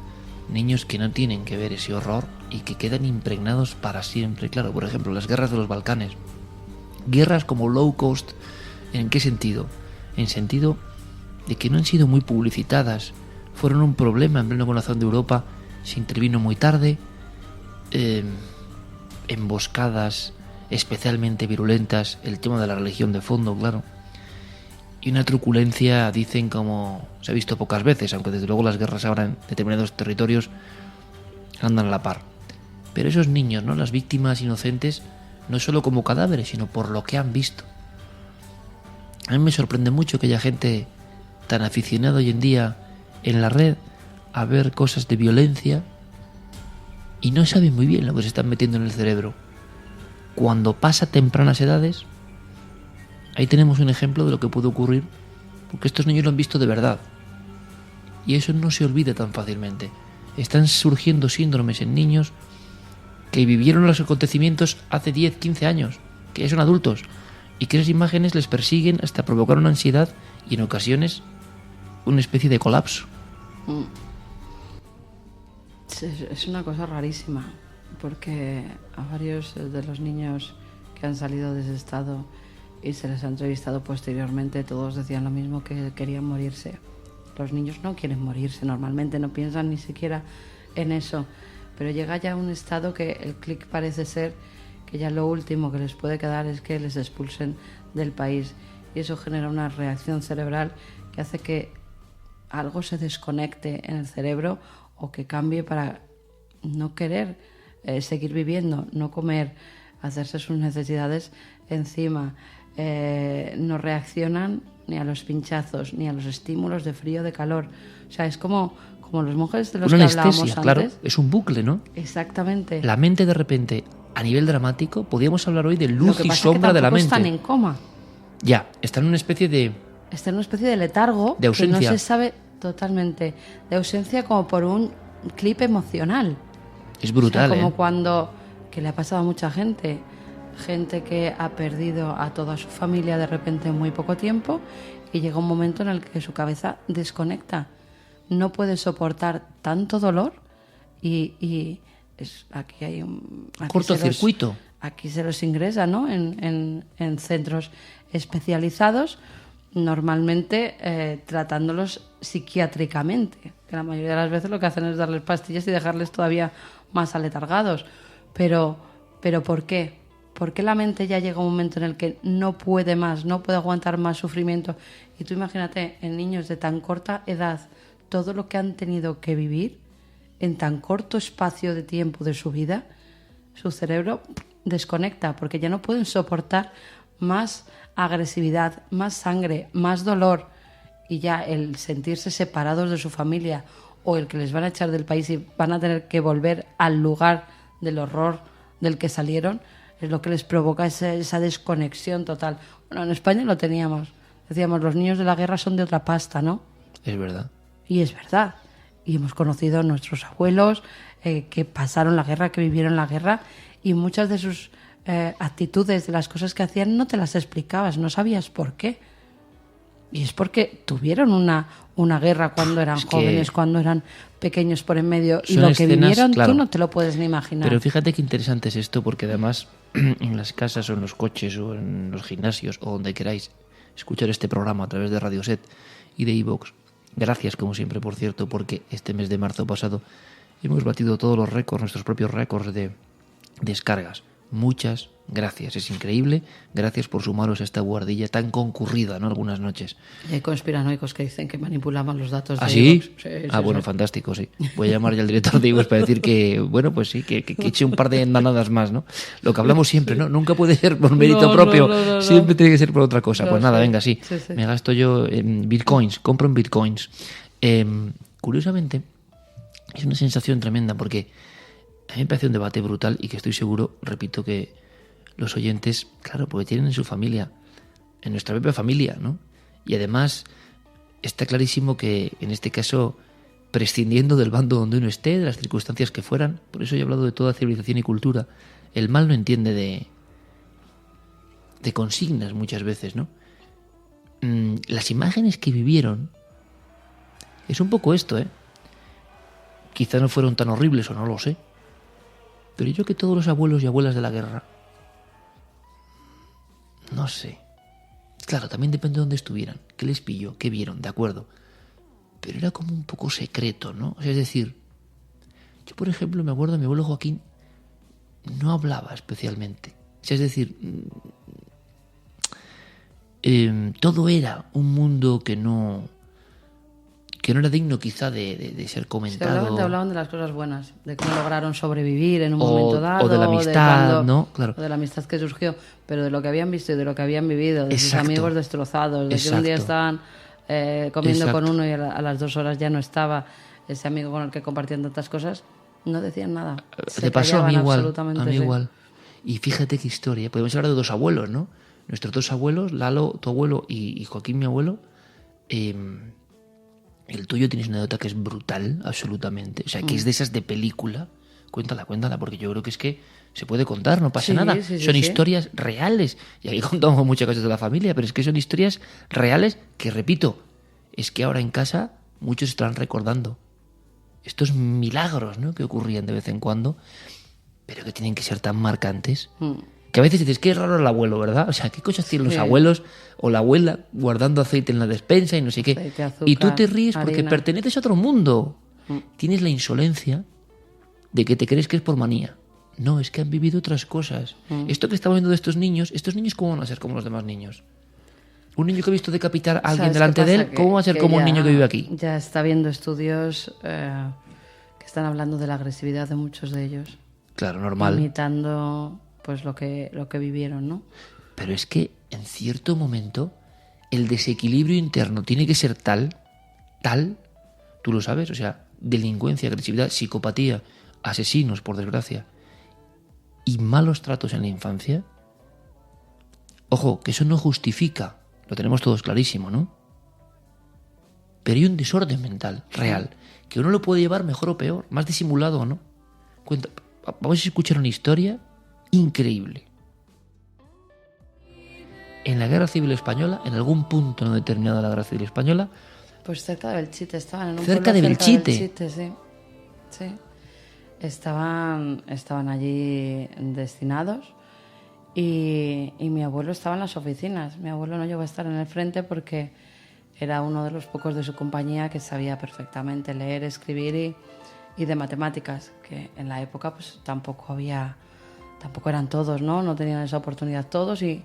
niños que no tienen que ver ese horror y que quedan impregnados para siempre. Claro, por ejemplo, las guerras de los Balcanes. Guerras como low cost, ¿en qué sentido? En sentido de que no han sido muy publicitadas, fueron un problema en pleno corazón de Europa, se intervino muy tarde, emboscadas especialmente virulentas, el tema de la religión de fondo, claro, y una truculencia, dicen, como se ha visto pocas veces, aunque desde luego las guerras ahora en determinados territorios andan a la par. Pero esos niños, ¿no?, las víctimas inocentes, no solo como cadáveres, sino por lo que han visto. A mí me sorprende mucho que haya gente tan aficionada hoy en día en la red a ver cosas de violencia y no saben muy bien lo que se están metiendo en el cerebro. Cuando pasa a tempranas edades, ahí tenemos un ejemplo de lo que puede ocurrir porque estos niños lo han visto de verdad. Y eso no se olvida tan fácilmente. Están surgiendo síndromes en niños que vivieron los acontecimientos hace 10, 15 años, que ya son adultos, y que esas imágenes les persiguen hasta provocar una ansiedad y en ocasiones una especie de colapso. Es una cosa rarísima, porque a varios de los niños que han salido de ese estado y se les ha entrevistado posteriormente, todos decían lo mismo, que querían morirse. Los niños no quieren morirse normalmente, no piensan ni siquiera en eso, pero llega ya un estado que el clic parece ser que ya lo último que les puede quedar es que les expulsen del país, y eso genera una reacción cerebral que hace que algo se desconecte en el cerebro o que cambie para no querer seguir viviendo, no comer, hacerse sus necesidades encima. No reaccionan ni a los pinchazos, ni a los estímulos de frío, de calor. O sea, es como los monjes de los una que hablábamos anestesia, antes. claro, es un bucle, ¿no? Exactamente. La mente de repente, a nivel dramático, podríamos hablar hoy de Lo luz que y pasa sombra es que de la tampoco mente. están en coma. Ya, están en una especie de... Está en una especie de letargo De ausencia. que no se sabe totalmente. De ausencia como por un clip emocional. Es brutal, O sea, como ¿eh? cuando, que le ha pasado a mucha gente que ha perdido a toda su familia de repente en muy poco tiempo, y llega un momento en el que su cabeza desconecta, no puede soportar tanto dolor y aquí hay un cortocircuito. Aquí se los ingresa, ¿no? En centros especializados, normalmente tratándolos psiquiátricamente, que la mayoría de las veces lo que hacen es darles pastillas y dejarles todavía más aletargados. Pero ¿por qué? ¿Por qué la mente ya llega un momento en el que no puede más, no puede aguantar más sufrimiento? Y tú imagínate, en niños de tan corta edad, todo lo que han tenido que vivir en tan corto espacio de tiempo de su vida, su cerebro desconecta, porque ya no pueden soportar más agresividad, más sangre, más dolor, y ya el sentirse separados de su familia o el que les van a echar del país y van a tener que volver al lugar del horror del que salieron, es lo que les provoca esa desconexión total. Bueno, en España lo teníamos. Decíamos, los niños de la guerra son de otra pasta, ¿no? Es verdad. Y es verdad. Y hemos conocido a nuestros abuelos que pasaron la guerra, que vivieron la guerra, y muchas de sus actitudes, de las cosas que hacían, no te las explicabas, no sabías por qué. Y es porque tuvieron una guerra cuando eran jóvenes, cuando eran pequeños por en medio, y lo que escenas, vivieron claro. tú no te lo puedes ni imaginar. Pero fíjate qué interesante es esto, porque además en las casas o en los coches o en los gimnasios o donde queráis escuchar este programa a través de Radio Set y de iVoox, gracias como siempre, por cierto, porque este mes de marzo pasado hemos batido todos los récords, nuestros propios récords de descargas. Muchas gracias, es increíble. Gracias por sumaros a esta buhardilla tan concurrida, ¿no? Algunas noches. Y hay conspiranoicos que dicen que manipulaban los datos ¿Ah, de sí? iVoox. Sí, Bueno, fantástico, sí. Voy a llamar ya al director de iVoox para decir que, bueno, pues sí, que eche un par de andanadas más, ¿no? Lo que hablamos siempre, ¿no? Nunca puede ser por mérito propio, no. siempre tiene que ser por otra cosa. No, Pues nada, sí. venga, sí. Sí. Me gasto yo en bitcoins, compro en bitcoins. Curiosamente, es una sensación tremenda porque a mí me parece un debate brutal y que estoy seguro, repito, que los oyentes, claro, porque tienen en su familia, en nuestra propia familia, ¿no? Y además está clarísimo que en este caso, prescindiendo del bando donde uno esté, de las circunstancias que fueran, por eso he hablado de toda civilización y cultura, el mal no entiende de consignas muchas veces, ¿no? Las imágenes que vivieron es un poco esto, ¿eh? Quizá no fueron tan horribles o no lo sé, pero yo que todos los abuelos y abuelas de la guerra, no sé. Claro, también depende de dónde estuvieran, qué les pilló, qué vieron, de acuerdo. Pero era como un poco secreto, ¿no? O sea, es decir, yo por ejemplo me acuerdo de mi abuelo Joaquín, no hablaba especialmente. O sea, es decir, todo era un mundo que no era digno quizá de ser comentado. Te hablaban de las cosas buenas, de cómo lograron sobrevivir en un momento dado. O de la amistad, ¿no? Claro. O de la amistad que surgió, pero de lo que habían visto y de lo que habían vivido, de sus Exacto. amigos destrozados, de que un día estaban comiendo con uno y a las 2 horas ya no estaba ese amigo con el que compartían tantas cosas, no decían nada. Te pasó a mí igual, absolutamente, a mí sí. igual. Y fíjate qué historia. Podemos hablar de 2 abuelos, ¿no? Nuestros 2 abuelos, Lalo, tu abuelo, y Joaquín, mi abuelo, El tuyo tienes una anécdota que es brutal, absolutamente. O sea, que es de esas de película. Cuéntala, porque yo creo que es que se puede contar, no pasa nada. Son historias reales. Y aquí contamos muchas cosas de la familia, pero es que son historias reales que, repito, es que ahora en casa muchos están recordando estos milagros, ¿no?, que ocurrían de vez en cuando, pero que tienen que ser tan marcantes. Que a veces dices, qué raro el abuelo, ¿verdad? O sea, ¿qué cosas tienen los abuelos o la abuela guardando aceite en la despensa y no sé qué? Aceite, azúcar, y tú te ríes porque harina. perteneces a otro mundo. Tienes la insolencia de que te crees que es por manía. No, es que han vivido otras cosas. Esto que estamos viendo de estos niños ¿cómo van a ser como los demás niños? Un niño que ha visto decapitar a alguien delante de él, ¿cómo va a ser como un niño que vive aquí? Ya está viendo estudios que están hablando de la agresividad de muchos de ellos. Claro, normal. Imitando pues lo que vivieron, ¿no? Pero es que en cierto momento el desequilibrio interno tiene que ser tal, tú lo sabes, o sea, delincuencia, agresividad, psicopatía, asesinos, por desgracia, y malos tratos en la infancia. Ojo, que eso no justifica, lo tenemos todos clarísimo, ¿no? Pero hay un desorden mental real, que uno lo puede llevar mejor o peor, más disimulado o no. Vamos a escuchar una historia increíble. En la Guerra Civil Española, en algún punto no determinado de la Guerra Civil Española, pues cerca de Belchite, estaban en un cerca de pueblo Belchite. Sí. Estaban allí destinados y mi abuelo estaba en las oficinas. Mi abuelo no llegó a estar en el frente porque era uno de los pocos de su compañía que sabía perfectamente leer, escribir y de matemáticas, que en la época pues tampoco eran todos, no tenían esa oportunidad todos y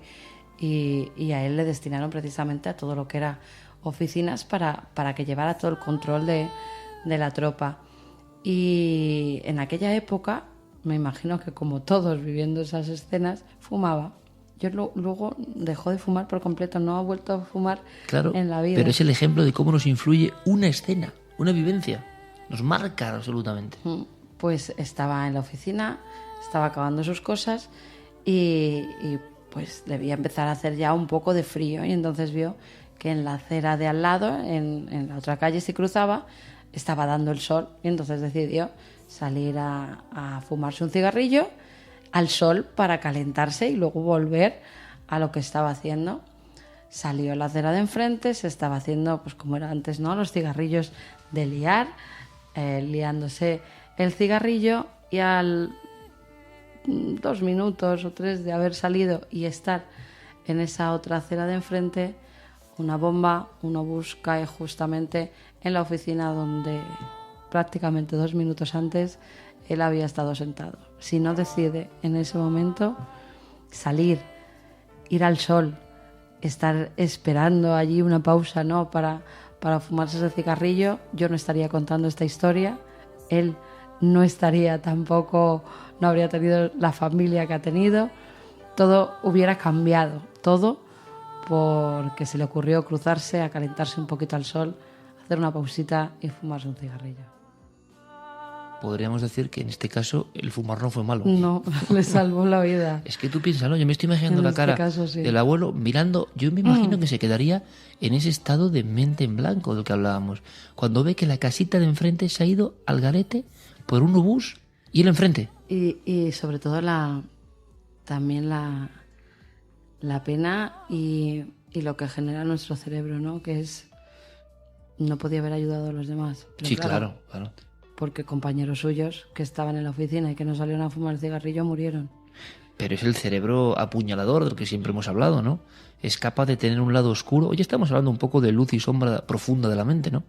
a él le destinaron precisamente a todo lo que era oficinas para que llevara todo el control de la tropa. Y en aquella época, me imagino que como todos viviendo esas escenas, fumaba. Yo luego dejó de fumar por completo, no ha vuelto a fumar en la vida. Pero es el ejemplo de cómo nos influye una escena, una vivencia. Nos marca absolutamente. Pues estaba en la oficina, estaba acabando sus cosas y pues debía empezar a hacer ya un poco de frío. Y entonces vio que en la acera de al lado, en la otra calle si cruzaba, estaba dando el sol. Y entonces decidió salir a fumarse un cigarrillo al sol para calentarse y luego volver a lo que estaba haciendo. Salió a la acera de enfrente, se estaba haciendo, pues como era antes, ¿no?, los cigarrillos de liar, liándose el cigarrillo, y al 2 minutos o 3 de haber salido y estar en esa otra acera de enfrente, una bomba, un obús cae justamente en la oficina donde prácticamente 2 minutos antes él había estado sentado. Si no decide en ese momento salir, ir al sol, estar esperando allí una pausa, ¿no?, para fumarse ese cigarrillo, yo no estaría contando esta historia, él no estaría tampoco, no habría tenido la familia que ha tenido, todo hubiera cambiado, todo porque se le ocurrió cruzarse, a calentarse un poquito al sol, hacer una pausita y fumarse un cigarrillo. Podríamos decir que en este caso el fumar no fue malo. No, le salvó la vida. Es que tú piénsalo, yo me estoy imaginando la cara del abuelo mirando, yo me imagino que se quedaría en ese estado de mente en blanco del que hablábamos, cuando ve que la casita de enfrente se ha ido al garete por un obús y él enfrente. Y sobre todo también la pena y lo que genera nuestro cerebro, ¿no?, que es, no podía haber ayudado a los demás. Pero sí, claro. Porque compañeros suyos que estaban en la oficina y que no salieron a fumar el cigarrillo murieron. Pero es el cerebro apuñalador del que siempre hemos hablado, ¿no? Es capaz de tener un lado oscuro. Hoy estamos hablando un poco de luz y sombra profunda de la mente, ¿no?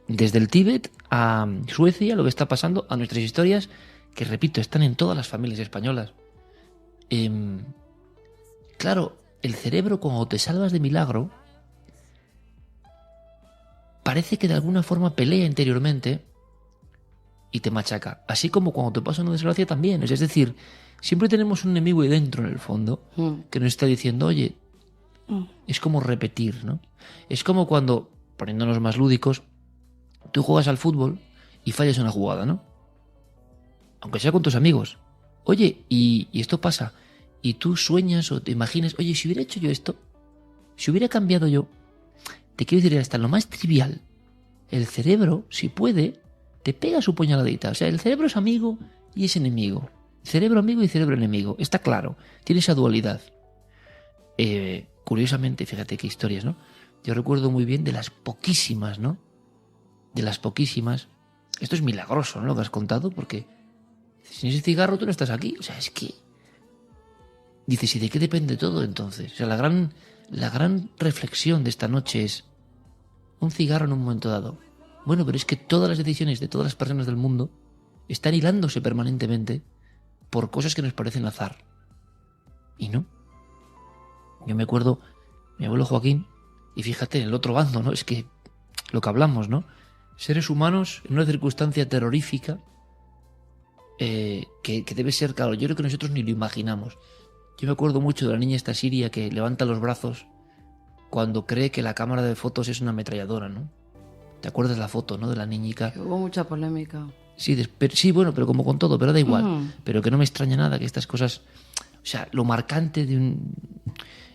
Desde el Tíbet a Suecia, lo que está pasando, a nuestras historias, que repito, están en todas las familias españolas. Claro, el cerebro, cuando te salvas de milagro, parece que de alguna forma pelea interiormente y te machaca. Así como cuando te pasa una desgracia también. Es decir, siempre tenemos un enemigo ahí dentro, en el fondo, que nos está diciendo, oye, es como repetir, ¿no? Es como cuando, poniéndonos más lúdicos, tú juegas al fútbol y fallas una jugada, ¿no? Aunque sea con tus amigos. Oye, y esto pasa. Y tú sueñas o te imaginas, oye, si hubiera hecho yo esto, si hubiera cambiado yo. te quiero decir, hasta lo más trivial, el cerebro, si puede, te pega su puñaladita. O sea, el cerebro es amigo y es enemigo. Cerebro amigo y cerebro enemigo. Está claro. Tiene esa dualidad. Curiosamente, fíjate qué historias, ¿no? Yo recuerdo muy bien de las poquísimas, ¿no? De las poquísimas. Esto es milagroso, ¿no? Lo que has contado, porque sin ese cigarro tú no estás aquí. O sea, es que... Dices, ¿y de qué depende todo entonces? O sea, la gran reflexión de esta noche es... Un cigarro en un momento dado. Bueno, pero es que todas las decisiones de todas las personas del mundo están hilándose permanentemente por cosas que nos parecen azar. Y no. Yo me acuerdo, mi abuelo Joaquín, y fíjate, en el otro bando, ¿no? Es que lo que hablamos, ¿no? Seres humanos en una circunstancia terrorífica que debe ser, claro, yo creo que nosotros ni lo imaginamos. Yo me acuerdo mucho de la niña esta siria que levanta los brazos cuando cree que la cámara de fotos es una ametralladora, ¿no? ¿Te acuerdas la foto, no? De la niñica. Hubo mucha polémica. Sí, sí, bueno, pero como con todo, pero da igual. Pero que no me extraña nada que estas cosas... O sea, lo marcante de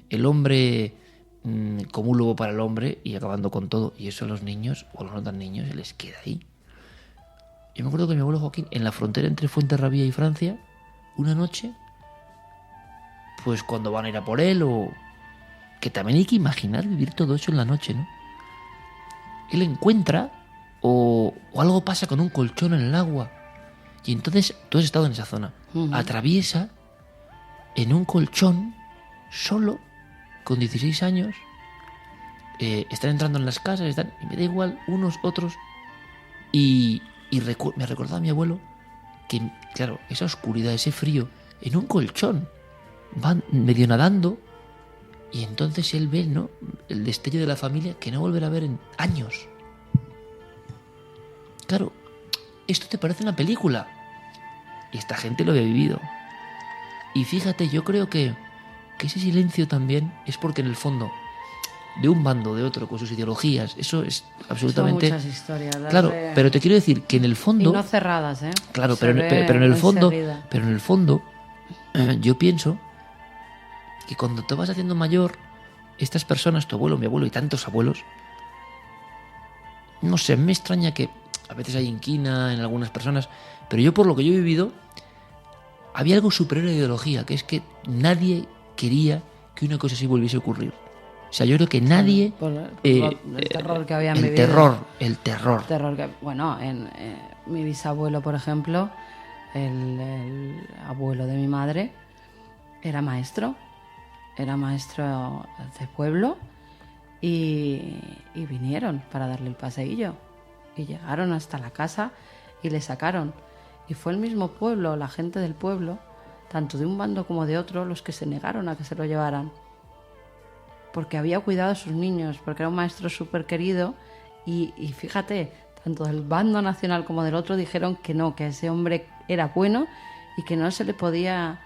el hombre como un lobo para el hombre y acabando con todo. Y eso a los niños, o a los no tan niños, se les queda ahí. Yo me acuerdo que mi abuelo Joaquín, en la frontera entre Fuenterrabía y Francia, una noche, pues cuando van a ir a por él o... Que también hay que imaginar vivir todo eso en la noche, ¿no? Él encuentra o algo pasa con un colchón en el agua. Y entonces tú has estado en esa zona. Atraviesa en un colchón solo, con 16 años. Están entrando en las casas, y me da igual, unos, otros. Y me recordaba a mi abuelo que, claro, esa oscuridad, ese frío, en un colchón, van medio nadando. Y entonces él ve, ¿no?, el destello de la familia que no volverá a ver en años. Claro, esto te parece una película. Y esta gente lo había vivido. Y fíjate, yo creo que ese silencio también es porque en el fondo, de un bando, de otro, con sus ideologías, eso es absolutamente... Son muchas historias. Claro, pero te quiero decir que en el fondo... Y no cerradas, ¿eh? Claro, pero en el fondo, yo pienso que cuando te vas haciendo mayor, estas personas, tu abuelo, mi abuelo y tantos abuelos, no sé, me extraña que a veces hay inquina en algunas personas, pero yo por lo que yo he vivido, había algo superior a la ideología, que es que nadie quería que una cosa así volviese a ocurrir. O sea, yo creo que nadie... el terror que habían vivido. El terror. Bueno, mi bisabuelo, por ejemplo, el abuelo de mi madre, era maestro de pueblo y vinieron para darle el paseillo y llegaron hasta la casa y le sacaron, y fue el mismo pueblo, la gente del pueblo, tanto de un bando como de otro, los que se negaron a que se lo llevaran, porque había cuidado a sus niños, porque era un maestro súper querido y fíjate, tanto del bando nacional como del otro dijeron que no, que ese hombre era bueno y que no se le podía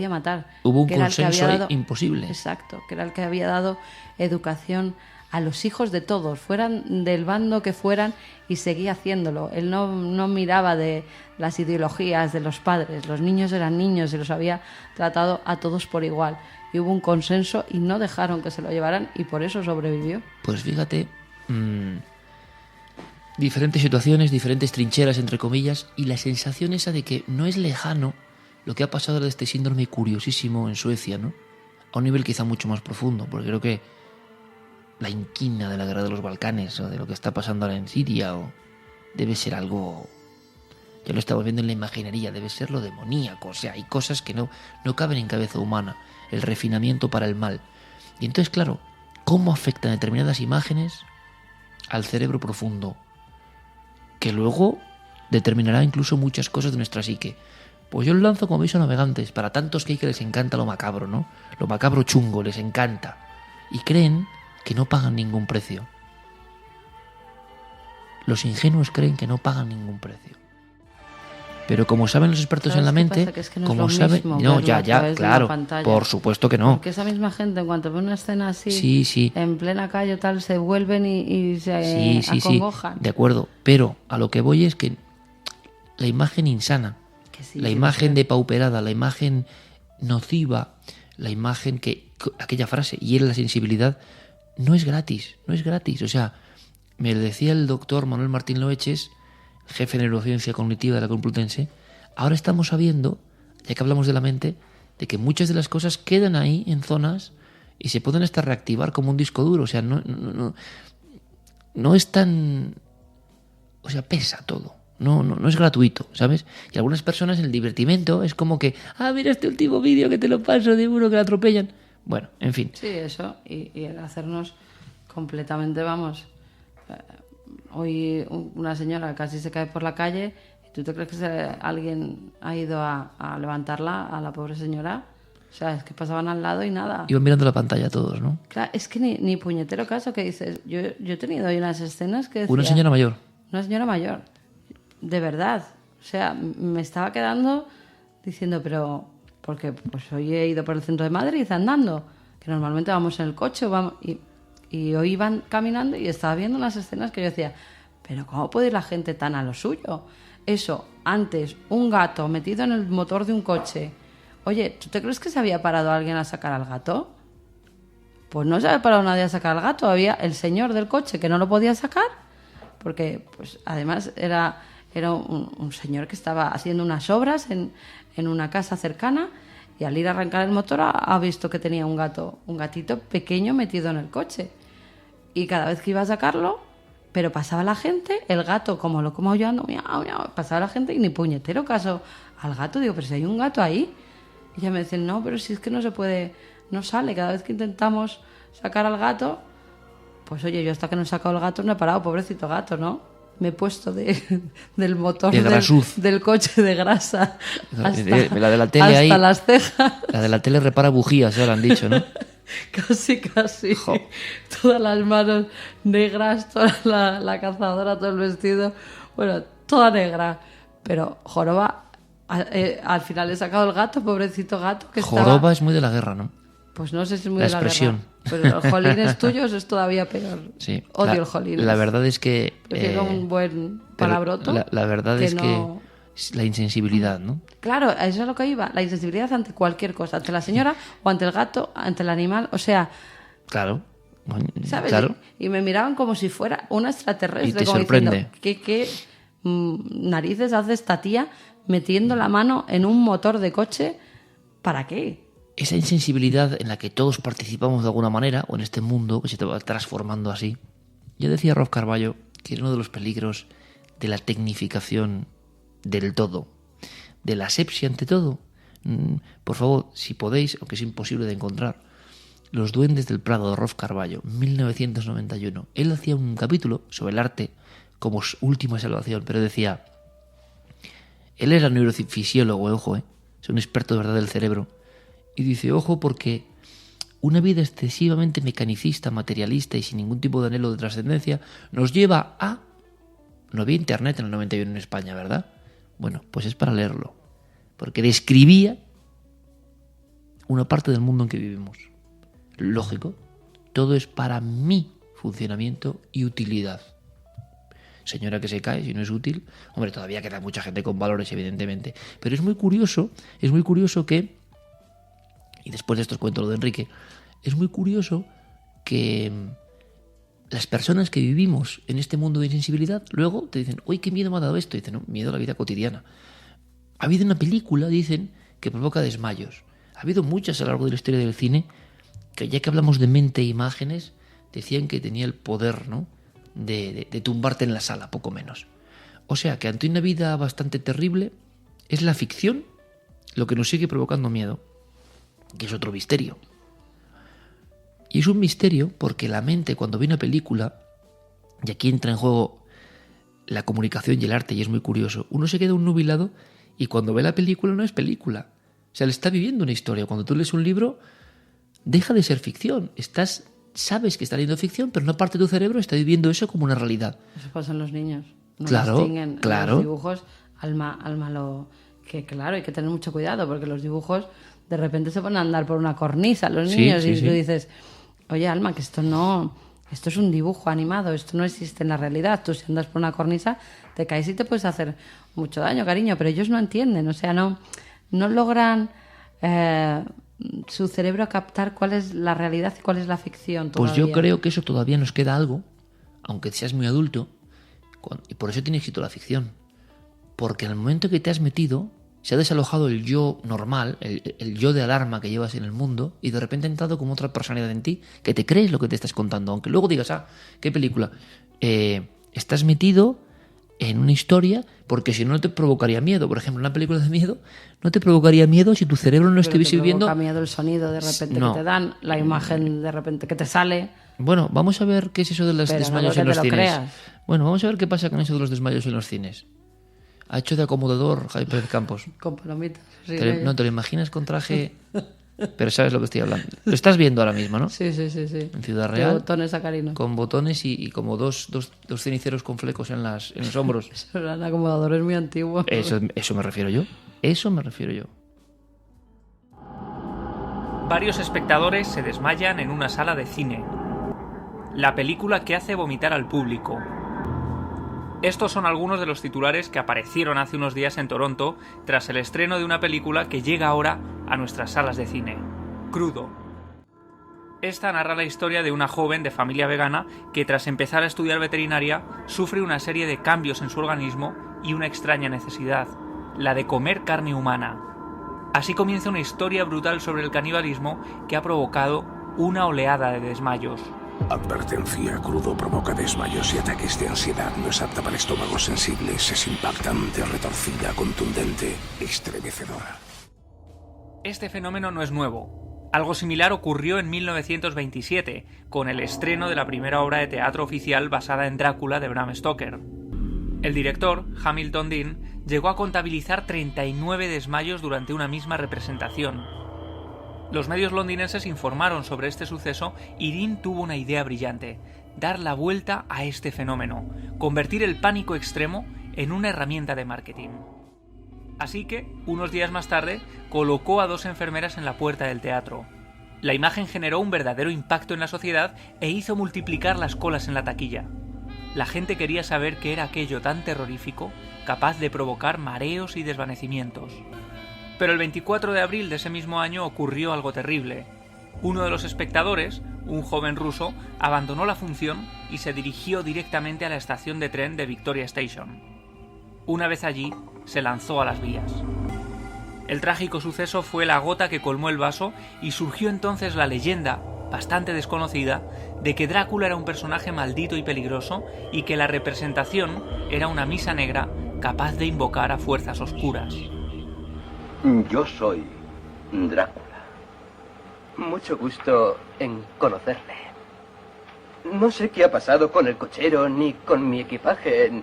matar. Hubo un que consenso imposible. Exacto, que era el que había dado educación a los hijos de todos, fueran del bando que fueran, y seguía haciéndolo. Él no miraba de las ideologías de los padres, los niños eran niños y los había tratado a todos por igual. Y hubo un consenso y no dejaron que se lo llevaran y por eso sobrevivió. Pues fíjate, diferentes situaciones, diferentes trincheras, entre comillas, y la sensación esa de que no es lejano lo que ha pasado de este síndrome curiosísimo en Suecia, ¿no? A un nivel quizá mucho más profundo, porque creo que la inquina de la guerra de los Balcanes o de lo que está pasando ahora en Siria debe ser algo, ya lo estamos viendo en la imaginería, debe ser lo demoníaco. O sea, hay cosas que no caben en cabeza humana, el refinamiento para el mal. Y entonces, claro, ¿cómo afectan determinadas imágenes al cerebro profundo? Que luego determinará incluso muchas cosas de nuestra psique. Pues yo lo lanzo como aviso a navegantes, para tantos que hay que les encanta lo macabro, ¿no? Lo macabro chungo, les encanta. Y creen que no pagan ningún precio. Los ingenuos creen que no pagan ningún precio. Pero como saben los expertos en la mente, como saben, no, ya, claro, por supuesto que no. Porque esa misma gente, en cuanto ve una escena así, sí, en plena calle o tal, se vuelven y se acongojan. Sí, de acuerdo. Pero a lo que voy es que la imagen insana, la imagen depauperada, la imagen nociva, la imagen aquella frase, hiere la sensibilidad, no es gratis, no es gratis. O sea, me lo decía el doctor Manuel Martín Loeches, jefe de neurociencia cognitiva de la Complutense, ahora estamos sabiendo, ya que hablamos de la mente, de que muchas de las cosas quedan ahí en zonas y se pueden hasta reactivar como un disco duro. O sea, no es tan... O sea, pesa todo. No es gratuito, ¿sabes? Y algunas personas el divertimento es como que, mira este último vídeo que te lo paso de uno que le atropellan. Bueno, en fin. Sí, eso. Y el hacernos completamente, vamos... Hoy una señora casi se cae por la calle y tú te crees que alguien ha ido a levantarla a la pobre señora. O sea, es que pasaban al lado y nada. Iban mirando la pantalla todos, ¿no? Claro, es que ni puñetero caso que dices. Yo he tenido hoy unas escenas que decía... Una señora mayor. Una señora mayor. De verdad. O sea, me estaba quedando diciendo, pero... Porque pues hoy he ido por el centro de Madrid andando. Que normalmente vamos en el coche y hoy iban caminando y estaba viendo unas escenas que yo decía, pero ¿cómo puede ir la gente tan a lo suyo? Eso, antes, un gato metido en el motor de un coche. Oye, ¿tú te crees que se había parado alguien a sacar al gato? Pues no se había parado nadie a sacar al gato. Había el señor del coche que no lo podía sacar, porque pues además era un señor que estaba haciendo unas obras en una casa cercana. Y al ir a arrancar el motor ha visto que tenía un gatito pequeño metido en el coche. Y cada vez que iba a sacarlo, pero pasaba la gente, el gato como loco maullando, miau, miau, pasaba la gente y ni puñetero caso al gato. Digo, pero si hay un gato ahí. Y ya me dicen, no, pero si es que no se puede, no sale. Cada vez que intentamos sacar al gato, pues oye, yo hasta que no he sacado el gato no he parado, pobrecito gato, ¿no? Me he puesto del motor del coche de grasa hasta, la de la tele hasta ahí, las cejas. La de la tele repara bujías, ya lo han dicho, ¿no? Casi. Jo. Todas las manos negras, toda la cazadora, todo el vestido. Bueno, toda negra. Pero joroba, al final he sacado el gato, pobrecito gato. Que Joroba estaba... es muy de la guerra, ¿no? Pues no sé si es muy La de la expresión. guerra. Pero los jolines tuyos es todavía peor. Sí. Odio el jolines. La verdad es que... Prefiero un buen palabroto. La verdad es que la insensibilidad, ¿no? Claro, a eso es lo que iba. La insensibilidad ante cualquier cosa. Ante la señora o ante el gato, ante el animal. O sea... Claro. ¿Sabes? Claro. Y me miraban como si fuera una extraterrestre. Y te como sorprende. Diciendo, ¿qué narices hace esta tía metiendo la mano en un motor de coche? ¿Para qué? Esa insensibilidad en la que todos participamos de alguna manera, o en este mundo que se te va transformando así. Yo decía a Rolf Carballo que era uno de los peligros de la tecnificación del todo, de la asepsia ante todo. Por favor, si podéis, aunque es imposible de encontrar, Los duendes del Prado de Rolf Carballo, 1991. Él hacía un capítulo sobre el arte como última salvación, pero decía... Él era neurofisiólogo, ojo, es un experto de verdad del cerebro. Y dice, ojo, porque una vida excesivamente mecanicista, materialista y sin ningún tipo de anhelo de trascendencia nos lleva a... No había internet en el 91 en España, ¿verdad? Bueno, pues es para leerlo. Porque describía una parte del mundo en que vivimos. Lógico, todo es para mi funcionamiento y utilidad. Señora que se cae, si no es útil, hombre, todavía queda mucha gente con valores, evidentemente. Pero es muy curioso que... Y después de esto os cuento lo de Enrique. Es muy curioso que las personas que vivimos en este mundo de insensibilidad, luego te dicen, uy, qué miedo me ha dado esto. Y dicen, no, miedo a la vida cotidiana. Ha habido una película, dicen, que provoca desmayos. Ha habido muchas a lo largo de la historia del cine que, ya que hablamos de mente e imágenes, decían que tenía el poder, ¿no?, de tumbarte en la sala, poco menos. O sea, que ante una vida bastante terrible, es la ficción lo que nos sigue provocando miedo, que es otro misterio. Y es un misterio porque la mente, cuando ve una película, y aquí entra en juego la comunicación y el arte, y es muy curioso, uno se queda un nubilado y cuando ve la película no es película. O sea, le está viviendo una historia. Cuando tú lees un libro, deja de ser ficción. Sabes que está leyendo ficción, pero una parte de tu cerebro está viviendo eso como una realidad. Eso pasa en los niños. No claro, distinguen claro. En los dibujos, Alma lo... Que claro, hay que tener mucho cuidado, porque los dibujos de repente se ponen a andar por una cornisa los niños, y tú dices, oye, Alma, que esto es un dibujo animado, esto no existe en la realidad. Tú si andas por una cornisa te caes y te puedes hacer mucho daño, cariño, pero ellos no entienden, o sea, no logran su cerebro a captar cuál es la realidad y cuál es la ficción Pues todavía. yo creo que eso todavía nos queda algo, aunque seas muy adulto, y por eso tiene éxito la ficción. Porque en el momento que te has metido, se ha desalojado el yo normal, el yo de alarma que llevas en el mundo, y de repente ha entrado como otra personalidad en ti, que te crees lo que te estás contando. Aunque luego digas, ¿qué película? Estás metido en una historia, porque si no te provocaría miedo. Por ejemplo, una película de miedo no te provocaría miedo si tu cerebro no estuviese viviendo... Te provoca miedo el sonido de repente No. que te dan, la imagen de repente que te sale. Bueno, vamos a ver qué es eso de los Pero no desmayos que en te los lo cines. creas. Bueno, vamos a ver qué pasa con eso de los desmayos en los cines. Ha hecho de acomodador Javi Pérez Campos. Con palomitas. Sí, No te lo imaginas con traje, pero sabes lo que estoy hablando. Lo estás viendo ahora mismo, ¿no? sí. En Ciudad De Real. botones sacarino. Con botones y como dos ceniceros con flecos en los hombros. Eran acomodadores muy antiguos. Eso me refiero yo. Eso me refiero yo. Varios espectadores se desmayan en una sala de cine. La película que hace vomitar al público. Estos son algunos de los titulares que aparecieron hace unos días en Toronto tras el estreno de una película que llega ahora a nuestras salas de cine. Crudo. Esta narra la historia de una joven de familia vegana que tras empezar a estudiar veterinaria sufre una serie de cambios en su organismo y una extraña necesidad, la de comer carne humana. Así comienza una historia brutal sobre el canibalismo que ha provocado una oleada de desmayos. Advertencia: crudo provoca desmayos y ataques de ansiedad. No es apta para estómagos sensibles. Es impactante, retorcida, contundente, estremecedora. Este fenómeno no es nuevo. Algo similar ocurrió en 1927, con el estreno de la primera obra de teatro oficial basada en Drácula de Bram Stoker. El director, Hamilton Dean, llegó a contabilizar 39 desmayos durante una misma representación. Los medios londinenses informaron sobre este suceso y Dean tuvo una idea brillante: dar la vuelta a este fenómeno, convertir el pánico extremo en una herramienta de marketing. Así que, unos días más tarde, colocó a 2 enfermeras en la puerta del teatro. La imagen generó un verdadero impacto en la sociedad e hizo multiplicar las colas en la taquilla. La gente quería saber qué era aquello tan terrorífico, capaz de provocar mareos y desvanecimientos. Pero el 24 de abril de ese mismo año ocurrió algo terrible. Uno de los espectadores, un joven ruso, abandonó la función y se dirigió directamente a la estación de tren de Victoria Station. Una vez allí, se lanzó a las vías. El trágico suceso fue la gota que colmó el vaso y surgió entonces la leyenda, bastante desconocida, de que Drácula era un personaje maldito y peligroso y que la representación era una misa negra capaz de invocar a fuerzas oscuras. Yo soy Drácula. Mucho gusto en conocerle. No sé qué ha pasado con el cochero, ni con mi equipaje,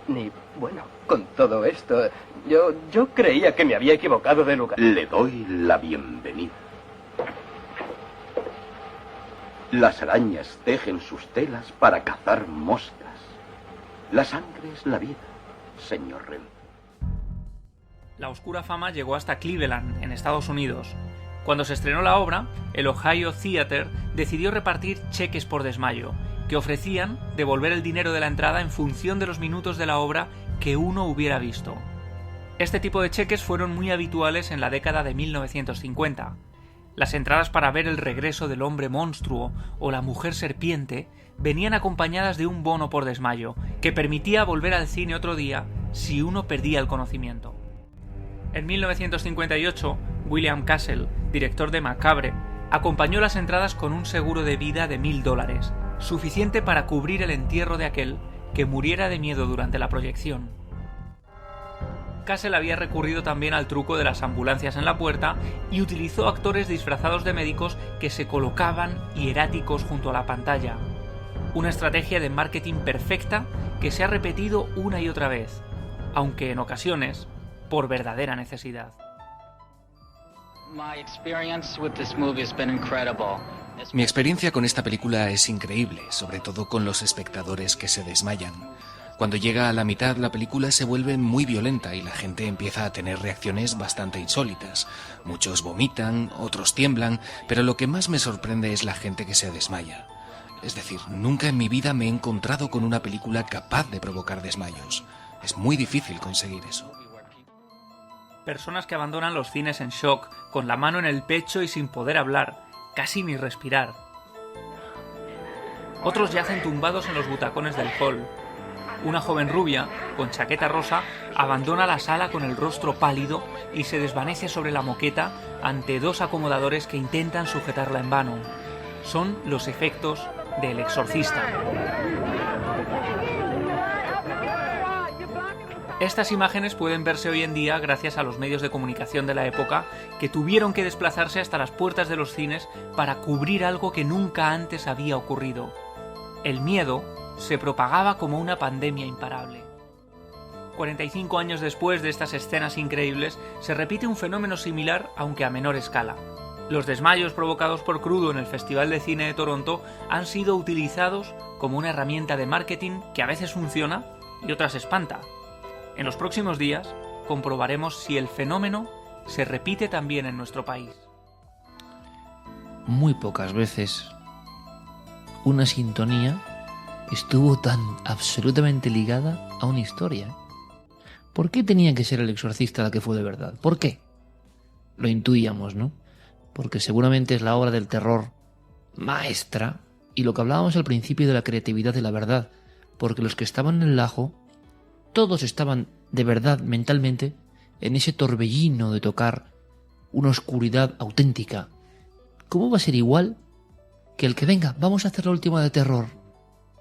ni, bueno, con todo esto. Yo creía que me había equivocado de lugar. Le doy la bienvenida. Las arañas tejen sus telas para cazar moscas. La sangre es la vida, señor Ren. La oscura fama llegó hasta Cleveland, en Estados Unidos. Cuando se estrenó la obra, el Ohio Theater decidió repartir cheques por desmayo, que ofrecían devolver el dinero de la entrada en función de los minutos de la obra que uno hubiera visto. Este tipo de cheques fueron muy habituales en la década de 1950. Las entradas para ver el regreso del hombre monstruo o la mujer serpiente venían acompañadas de un bono por desmayo, que permitía volver al cine otro día si uno perdía el conocimiento. En 1958, William Castle, director de Macabre, acompañó las entradas con un seguro de vida de $1000, suficiente para cubrir el entierro de aquel que muriera de miedo durante la proyección. Castle había recurrido también al truco de las ambulancias en la puerta y utilizó actores disfrazados de médicos que se colocaban hieráticos junto a la pantalla. Una estrategia de marketing perfecta que se ha repetido una y otra vez, aunque en ocasiones por verdadera necesidad. Mi experiencia con esta película es increíble, sobre todo con los espectadores que se desmayan. Cuando llega a la mitad, la película se vuelve muy violenta y la gente empieza a tener reacciones bastante insólitas. Muchos vomitan, otros tiemblan, pero lo que más me sorprende es la gente que se desmaya. Es decir, nunca en mi vida me he encontrado con una película capaz de provocar desmayos. Es muy difícil conseguir eso. Personas que abandonan los cines en shock, con la mano en el pecho y sin poder hablar, casi ni respirar. Otros yacen tumbados en los butacones del hall. Una joven rubia, con chaqueta rosa, abandona la sala con el rostro pálido y se desvanece sobre la moqueta ante dos acomodadores que intentan sujetarla en vano. Son los efectos del Exorcista. Estas imágenes pueden verse hoy en día gracias a los medios de comunicación de la época, que tuvieron que desplazarse hasta las puertas de los cines para cubrir algo que nunca antes había ocurrido. El miedo se propagaba como una pandemia imparable. 45 años después de estas escenas increíbles, se repite un fenómeno similar, aunque a menor escala. Los desmayos provocados por crudo en el Festival de Cine de Toronto han sido utilizados como una herramienta de marketing que a veces funciona y otras espanta. En los próximos días comprobaremos si el fenómeno se repite también en nuestro país. Muy pocas veces una sintonía estuvo tan absolutamente ligada a una historia. ¿Por qué tenía que ser El Exorcista la que fue de verdad? ¿Por qué? Lo intuíamos, ¿no? Porque seguramente es la obra del terror maestra, y lo que hablábamos al principio de la creatividad de la verdad, porque los que estaban en el ajo, todos estaban de verdad mentalmente en ese torbellino de tocar una oscuridad auténtica. ¿Cómo va a ser igual que el que venga, vamos a hacer la última de terror,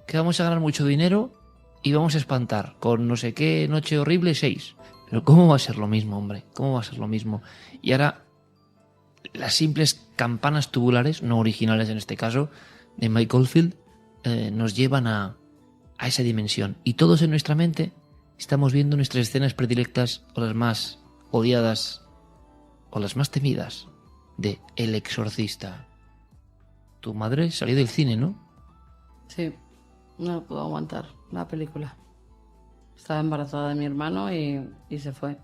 que vamos a ganar mucho dinero y vamos a espantar con no sé qué Noche Horrible 6? Pero ¿cómo va a ser lo mismo, hombre? ¿Cómo va a ser lo mismo? Y ahora las simples campanas tubulares, no originales en este caso, de Mike Oldfield, nos llevan a esa dimensión. Y todos en nuestra mente estamos viendo nuestras escenas predilectas, o las más odiadas, o las más temidas, de El Exorcista. Tu madre salió del cine, ¿no? Sí, no puedo aguantar la película. Estaba embarazada de mi hermano y se fue.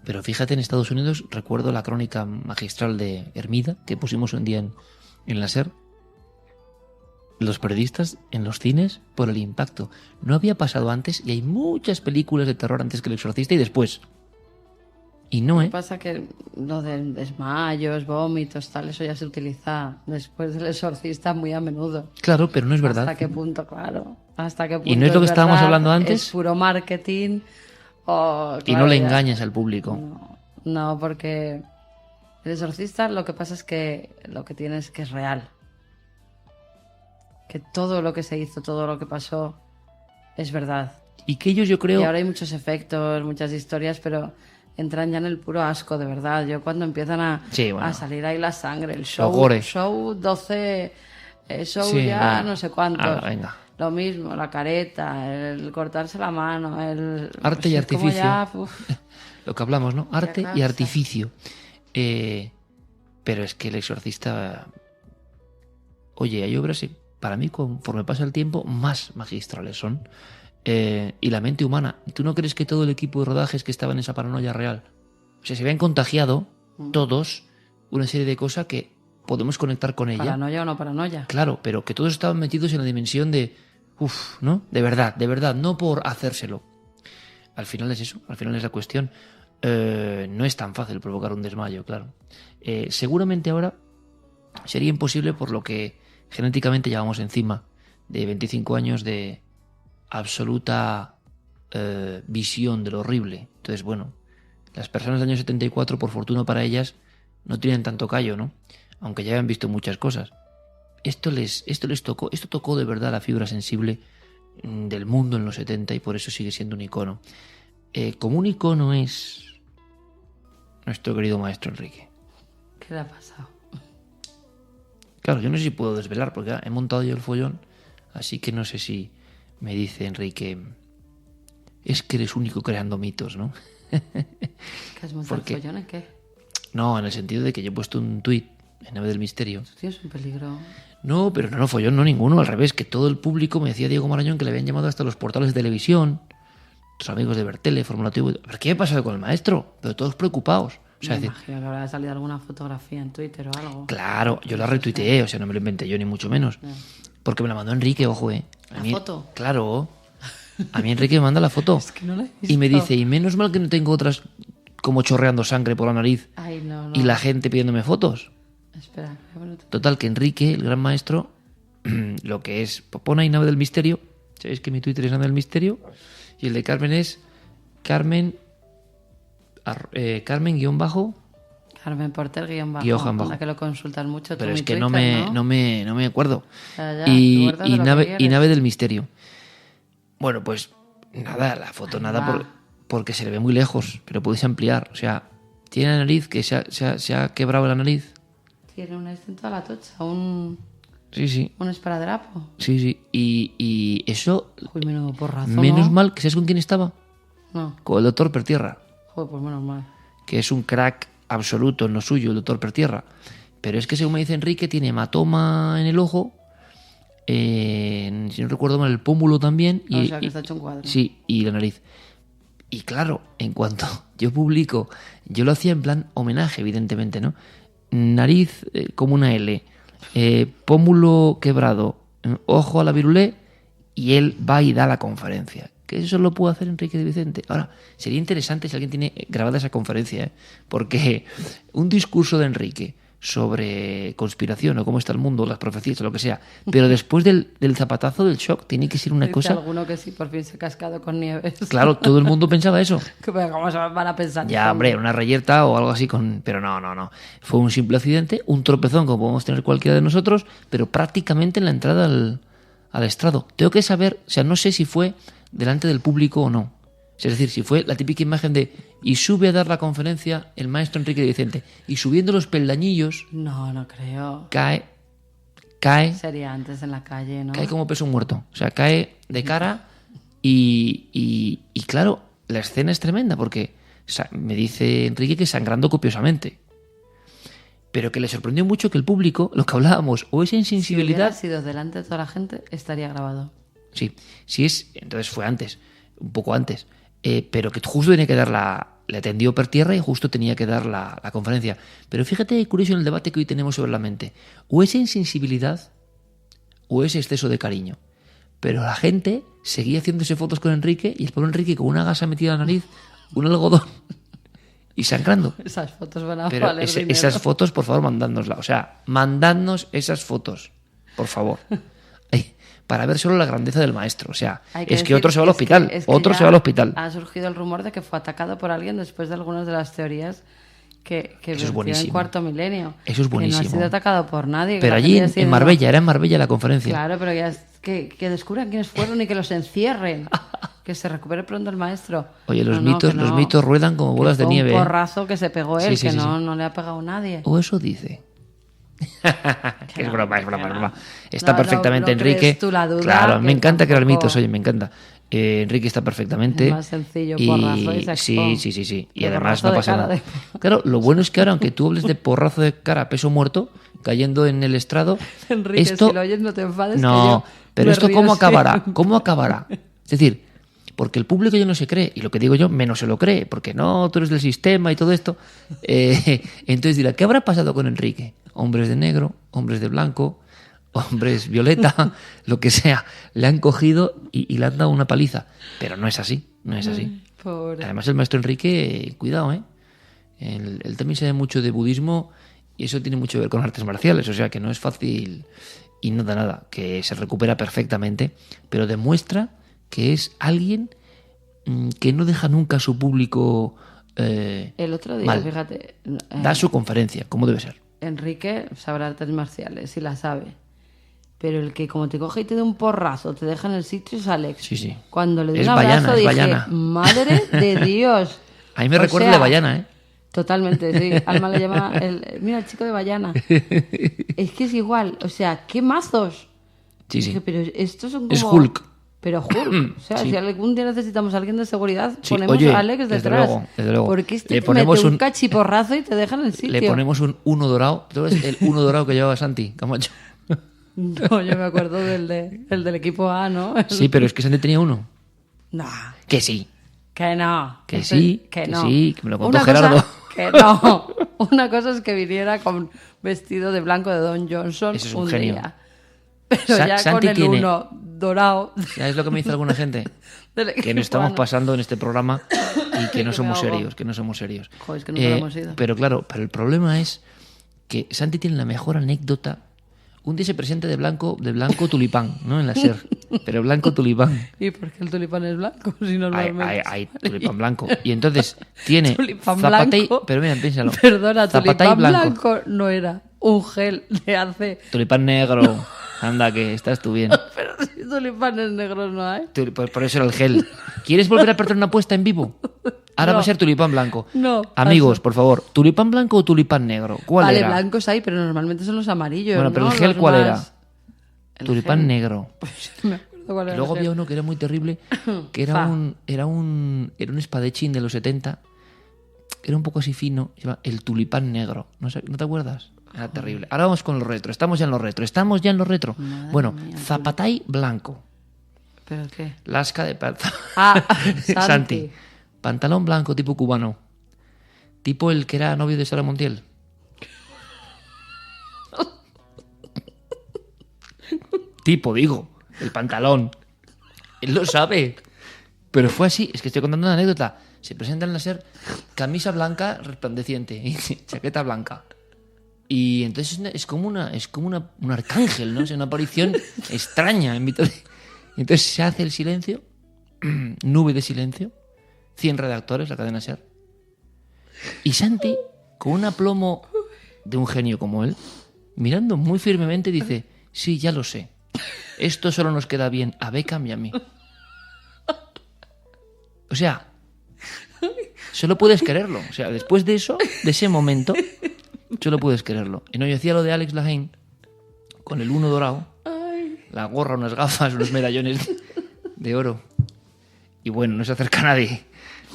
Pero fíjate, en Estados Unidos, recuerdo la crónica magistral de Hermida, que pusimos un día en la SER. Los periodistas en los cines por el impacto. No había pasado antes, y hay muchas películas de terror antes que El Exorcista y después. Y no, Lo que pasa que lo de desmayos, vómitos, tal, eso ya se utiliza después del Exorcista muy a menudo. Claro, pero no es verdad. ¿Hasta qué punto, claro? ¿Hasta qué punto? ¿Y no es lo que estábamos verdad? hablando antes? Es puro marketing. O, Y claro, no le ya. engañas al público. No, porque El Exorcista lo que pasa es que lo que tiene es que es real. Que todo lo que se hizo, todo lo que pasó, es verdad. Y que ellos, yo creo... Y ahora hay muchos efectos, muchas historias, pero entran ya en el puro asco, de verdad. Yo cuando empiezan a salir ahí la sangre, el show, gore. show 12, show Sí, ya bueno. no sé cuántos. Venga. Lo mismo, la careta, el cortarse la mano, el... Arte y es como artificio. ya, uf. Lo que hablamos, ¿no? Arte y cansa. artificio. Pero es que El Exorcista... Oye, hay obras, para mí, conforme pasa el tiempo, más magistrales son. Y la mente humana. ¿Tú no crees que todo el equipo de rodajes que estaba en esa paranoia real? O sea, se habían contagiado todos una serie de cosas que podemos conectar con ella. Paranoia o no paranoia. Claro, pero que todos estaban metidos en la dimensión de... ¿no? De verdad, no por hacérselo. Al final es eso, al final es la cuestión. No es tan fácil provocar un desmayo, claro. Seguramente ahora sería imposible por lo que genéticamente llevamos encima de 25 años de absoluta visión de lo horrible. Entonces, bueno, las personas del año 74, por fortuna para ellas, no tienen tanto callo, ¿no? Aunque ya habían visto muchas cosas. Esto tocó de verdad la fibra sensible del mundo en los 70 y por eso sigue siendo un icono. Como un icono es nuestro querido maestro Enrique. ¿Qué le ha pasado? Claro, yo no sé si puedo desvelar porque he montado yo el follón, así que no sé si me dice Enrique, es que eres único creando mitos, ¿no? ¿Qué has montado el follón en qué? No, en el sentido de que yo he puesto un tuit en Nave del Misterio. Tú tienes un peligro. No, pero no follón, no ninguno, al revés, que todo el público me decía Diego Marañón que le habían llamado hasta los portales de televisión, los amigos de Bertele, Fórmula TV. ¿Pero qué ha pasado con el maestro? Pero todos preocupados. O sea, Me imagino que habrá salido alguna fotografía en Twitter o algo. Claro, yo la retuiteé, o sea, no me lo inventé yo ni mucho menos. Porque me la mandó Enrique, ojo, ¿La foto? Claro. A mí Enrique me manda la foto. Es que no la he visto. Y me dice, y menos mal que no tengo otras como chorreando sangre por la nariz Ay, no. y la gente pidiéndome fotos. Espera, qué bonito. Total, que Enrique, el gran maestro, lo que es, pon ahí Nave del Misterio. ¿Sabéis que mi Twitter es Nave del Misterio? Y el de Carmen es Carmen guión bajo. Carmen Porter guión bajo. La que lo consultan mucho. Pero tú, es mi que Twitter, no me acuerdo. Ya, Y guárdate lo que Nave quieres. del Misterio. Bueno, pues nada, la foto nada porque se le ve muy lejos, pero podéis ampliar. O sea, tiene la nariz que se ha quebrado la nariz. Tiene una en toda la tocha, Sí. un esparadrapo. Sí. Y eso, Uy, menudo porrazo, menos ¿no? mal que ¿sabes con quién estaba? No, Con el doctor Pertierra, joder, pues menos mal. que es un crack absoluto en lo suyo, el doctor Pertierra. Pero es que, según me dice Enrique, tiene hematoma en el ojo, si no recuerdo mal, el pómulo también. O sea, que está hecho un cuadro. Sí, y la nariz. Y claro, en cuanto yo publico, yo lo hacía en plan homenaje, evidentemente, ¿no? Nariz como una L, pómulo quebrado, ojo a la virulé, y él va y da la conferencia. Que eso lo puede hacer Enrique de Vicente. Ahora, sería interesante si alguien tiene grabada esa conferencia, porque un discurso de Enrique sobre conspiración o cómo está el mundo, las profecías o lo que sea, pero después del zapatazo, del shock, tiene que ser una Dice cosa... alguno que sí, por fin se ha cascado con Nieves. Claro, todo el mundo pensaba eso. ¿Cómo se van a pensar? Ya, hombre, una reyerta o algo así con... Pero no. Fue un simple accidente, un tropezón como podemos tener cualquiera de nosotros, pero prácticamente en la entrada al estrado. Tengo que saber, o sea, no sé si fue delante del público o no. Es decir, si fue la típica imagen de y sube a dar la conferencia el maestro Enrique de Vicente y subiendo los peldañillos No creo. cae, Sería antes en la calle, ¿no? cae como peso muerto. O sea, cae de cara y claro, la escena es tremenda porque me dice Enrique que sangrando copiosamente. Pero que le sorprendió mucho que el público, lo que hablábamos, o esa insensibilidad... Si hubiera sido delante de toda la gente, estaría grabado. Sí, entonces fue antes, un poco antes. Pero que justo tenía que dar le atendió Pertierra y justo tenía que dar la conferencia. Pero fíjate, curioso en el debate que hoy tenemos sobre la mente. O esa insensibilidad o ese exceso de cariño. Pero la gente seguía haciéndose fotos con Enrique y el pobre Enrique con una gasa metida en la nariz, un algodón y sangrando. Esas fotos van a Pero valer dinero. esas fotos, por favor, mandádnoslas. O sea, mandadnos esas fotos, por favor. Para ver solo la grandeza del maestro. O sea, es que otro se va al hospital. Otro se va al hospital. Ha surgido el rumor de que fue atacado por alguien después de algunas de las teorías que Eso es en buenísimo. Cuarto Milenio. Eso es buenísimo. Que no ha sido atacado por nadie. Pero allí en Marbella, era en Marbella la conferencia. Claro, pero ya que descubran quiénes fueron y que los encierren. Que se recupere pronto el maestro. Oye, los mitos ruedan como bolas de nieve. Un porrazo que se pegó él, Sí. no le ha pegado nadie. O eso dice. Es broma. Está No, perfectamente no Enrique. crees tú la duda, Claro, que me encanta crear tampoco- mitos, oye, me encanta. Enrique está perfectamente. Es más sencillo, porrazo y sexpón. Sí. Y Que además porrazo no de pasa cara nada. de- Claro, lo bueno es que ahora, aunque tú hables de porrazo de cara a peso muerto, cayendo en el estrado. Enrique, esto... si lo oyes no te enfades. No, que yo pero me esto río ¿cómo acabará? siempre. ¿Cómo acabará? Es decir, porque el público ya no se cree, y lo que digo yo, menos se lo cree, porque no, tú eres del sistema y todo esto. Entonces dirá, ¿qué habrá pasado con Enrique? Hombres de negro, hombres de blanco, hombres violeta, lo que sea. Le han cogido y le han dado una paliza. Pero no es así, no es así. Pobre. Además el maestro Enrique, cuidado, él también sabe mucho de budismo y eso tiene mucho que ver con artes marciales, o sea que no es fácil y no da nada, que se recupera perfectamente, pero demuestra que es alguien que no deja nunca a su público El otro día, mal. fíjate, Da su conferencia, como debe ser. Enrique sabrá artes marciales y la sabe. Pero el que como te coge y te da un porrazo, te deja en el sitio es Alex. Sí. Cuando le di Es un abrazo Bayana, es dije, Bayana. madre de Dios. A mí me O recuerda sea, de Bayana, ¿eh? Totalmente, sí. Alma le llama mira el chico de Bayana. Es que es igual, o sea, ¿qué mazos? Sí. Dije, pero estos son como... Es Hulk. Pero Hulk, o sea, Sí. si algún día necesitamos a alguien de seguridad, Sí, ponemos oye, a Alex desde detrás. desde luego. Porque este Le te ponemos mete un un- cachiporrazo y te deja en el sitio. Le ponemos un uno dorado. ¿Tú ves el uno dorado que llevaba Santi Camacho? No, yo me acuerdo el del equipo A, ¿no? Sí, pero es que Santi tenía uno. No, Que sí. que no. Que Ese- sí, que que no. sí, que me lo contó Una Gerardo. Cosa, que no. Una cosa es que viniera con vestido de blanco de Don Johnson Eso es un genio. día. Pero ya Santi con el tiene- uno dorado ¿Sabes lo que me dice alguna gente? del Que equipo nos estamos A, pasando en este programa y que no Que somos me ahogo. serios, que no somos serios. Joder, es que nunca lo hemos ido. Pero claro, pero el problema es que Santi tiene la mejor anécdota. Un día se presenta de blanco tulipán, ¿no? En la SER. Pero blanco tulipán. ¿Y por qué el tulipán es blanco? Si normalmente Hay tulipán blanco. Y entonces tiene tulipán zapatay, blanco. pero mira, piénsalo. Perdona, Zapatay tulipán blanco no era un gel de hace... Tulipán negro. Anda, que estás tú bien. Pero si tulipanes negros no hay. Pues por eso era el gel. ¿Quieres volver a perder una apuesta en vivo? Ahora No. va a ser tulipán blanco. No, Amigos, paso. por favor, ¿tulipán blanco o tulipán negro? ¿Cuál Vale, era? blancos hay, pero normalmente son los amarillos. Bueno, pero ¿no? el gel, Los ¿cuál más- era? El Tulipán gel. negro. Pues no me acuerdo cuál Y era luego el había gel. uno que era muy terrible, que Fa. era un espadachín de los 70. Era un poco así fino. Se llama el tulipán negro. ¿No te acuerdas? Era terrible. Ahora vamos con los retro. Estamos ya en los retro. Madre Bueno, mía, zapatay blanco. ¿Pero qué? Lasca de plata. Ah, Santi. Santi. Pantalón blanco tipo cubano. Tipo el que era novio de Sara Montiel. Tipo, digo. El pantalón. Él lo sabe. Pero fue así. Es que estoy contando una anécdota. Se presenta en la SER camisa blanca resplandeciente y chaqueta blanca. Y entonces es como un arcángel, ¿no? Es una aparición extraña en mitad de... Y entonces se hace el silencio, nube de silencio, 100 redactores, la cadena SER. Y Santi, con un aplomo de un genio como él, mirando muy firmemente, dice: sí, ya lo sé. Esto solo nos queda bien a Beckham y a mí. O sea, solo puedes quererlo. O sea, después de eso, de ese momento, solo puedes quererlo. Y no, yo decía lo de Alex Lahaine, con el 1 dorado, la gorra, unas gafas, unos medallones de oro. Y bueno, no se acerca nadie.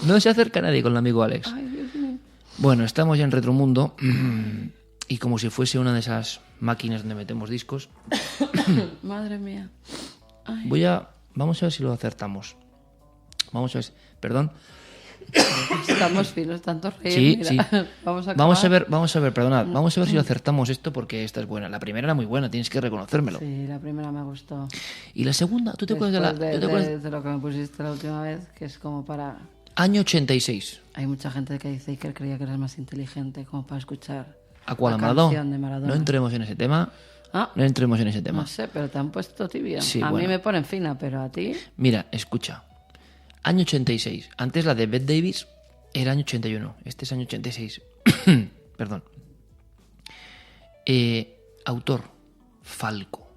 No se acerca nadie con el amigo Alex. Ay, Dios mío. Bueno, estamos ya en Retromundo. Y como si fuese una de esas máquinas donde metemos discos, Madre mía. Ay. vamos a ver si lo acertamos. Vamos a ver. Perdón. Estamos finos, tanto reír. Sí, mira. sí. Vamos a Vamos a ver, perdonad. Vamos a ver si lo acertamos esto porque esta es buena. La primera era muy buena, tienes que reconocérmelo. Sí, la primera me gustó. Y la segunda, ¿tú te acuerdas de la...? Después ¿tú te acuerdas? de lo que me pusiste la última vez, que es como para... Año 86. Hay mucha gente que dice que él creía que eras más inteligente como para escuchar ¿A cuál? la ¿A Maradona? canción de Maradona. No entremos en ese tema. Ah, No entremos en ese tema. no sé, pero te han puesto tibia. Sí, a bueno. mí me ponen fina, pero a ti... Mira, escucha. Año 86. Antes la de Bette Davis era año 81. Este es año 86. Perdón. Autor. Falco.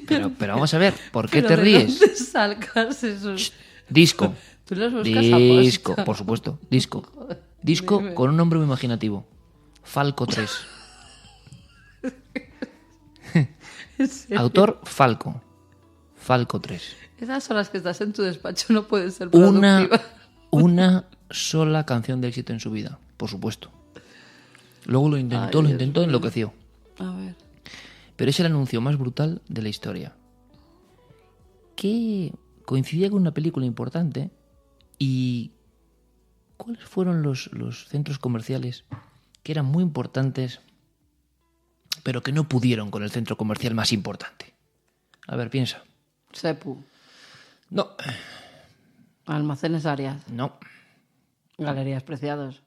Pero vamos a ver, ¿por qué ¿Pero te de ríes? dónde sacas esos...? Disco. Tú los buscas Disco, aposta. por supuesto. Disco. Disco con un nombre muy imaginativo. Falco 3. ¿En serio? Autor Falco. Falco 3. Esas horas que estás en tu despacho no pueden ser Una, productivas. una sola canción de éxito en su vida, por supuesto. Luego lo Ay, intentó, Dios enloqueció. A ver. Pero es el anuncio más brutal de la historia. Que coincidía con una película importante. ¿Y cuáles fueron los centros comerciales que eran muy importantes, pero que no pudieron con el centro comercial más importante? A ver, piensa. Sepu. No, Almacenes Arias. no, Galerías Preciados.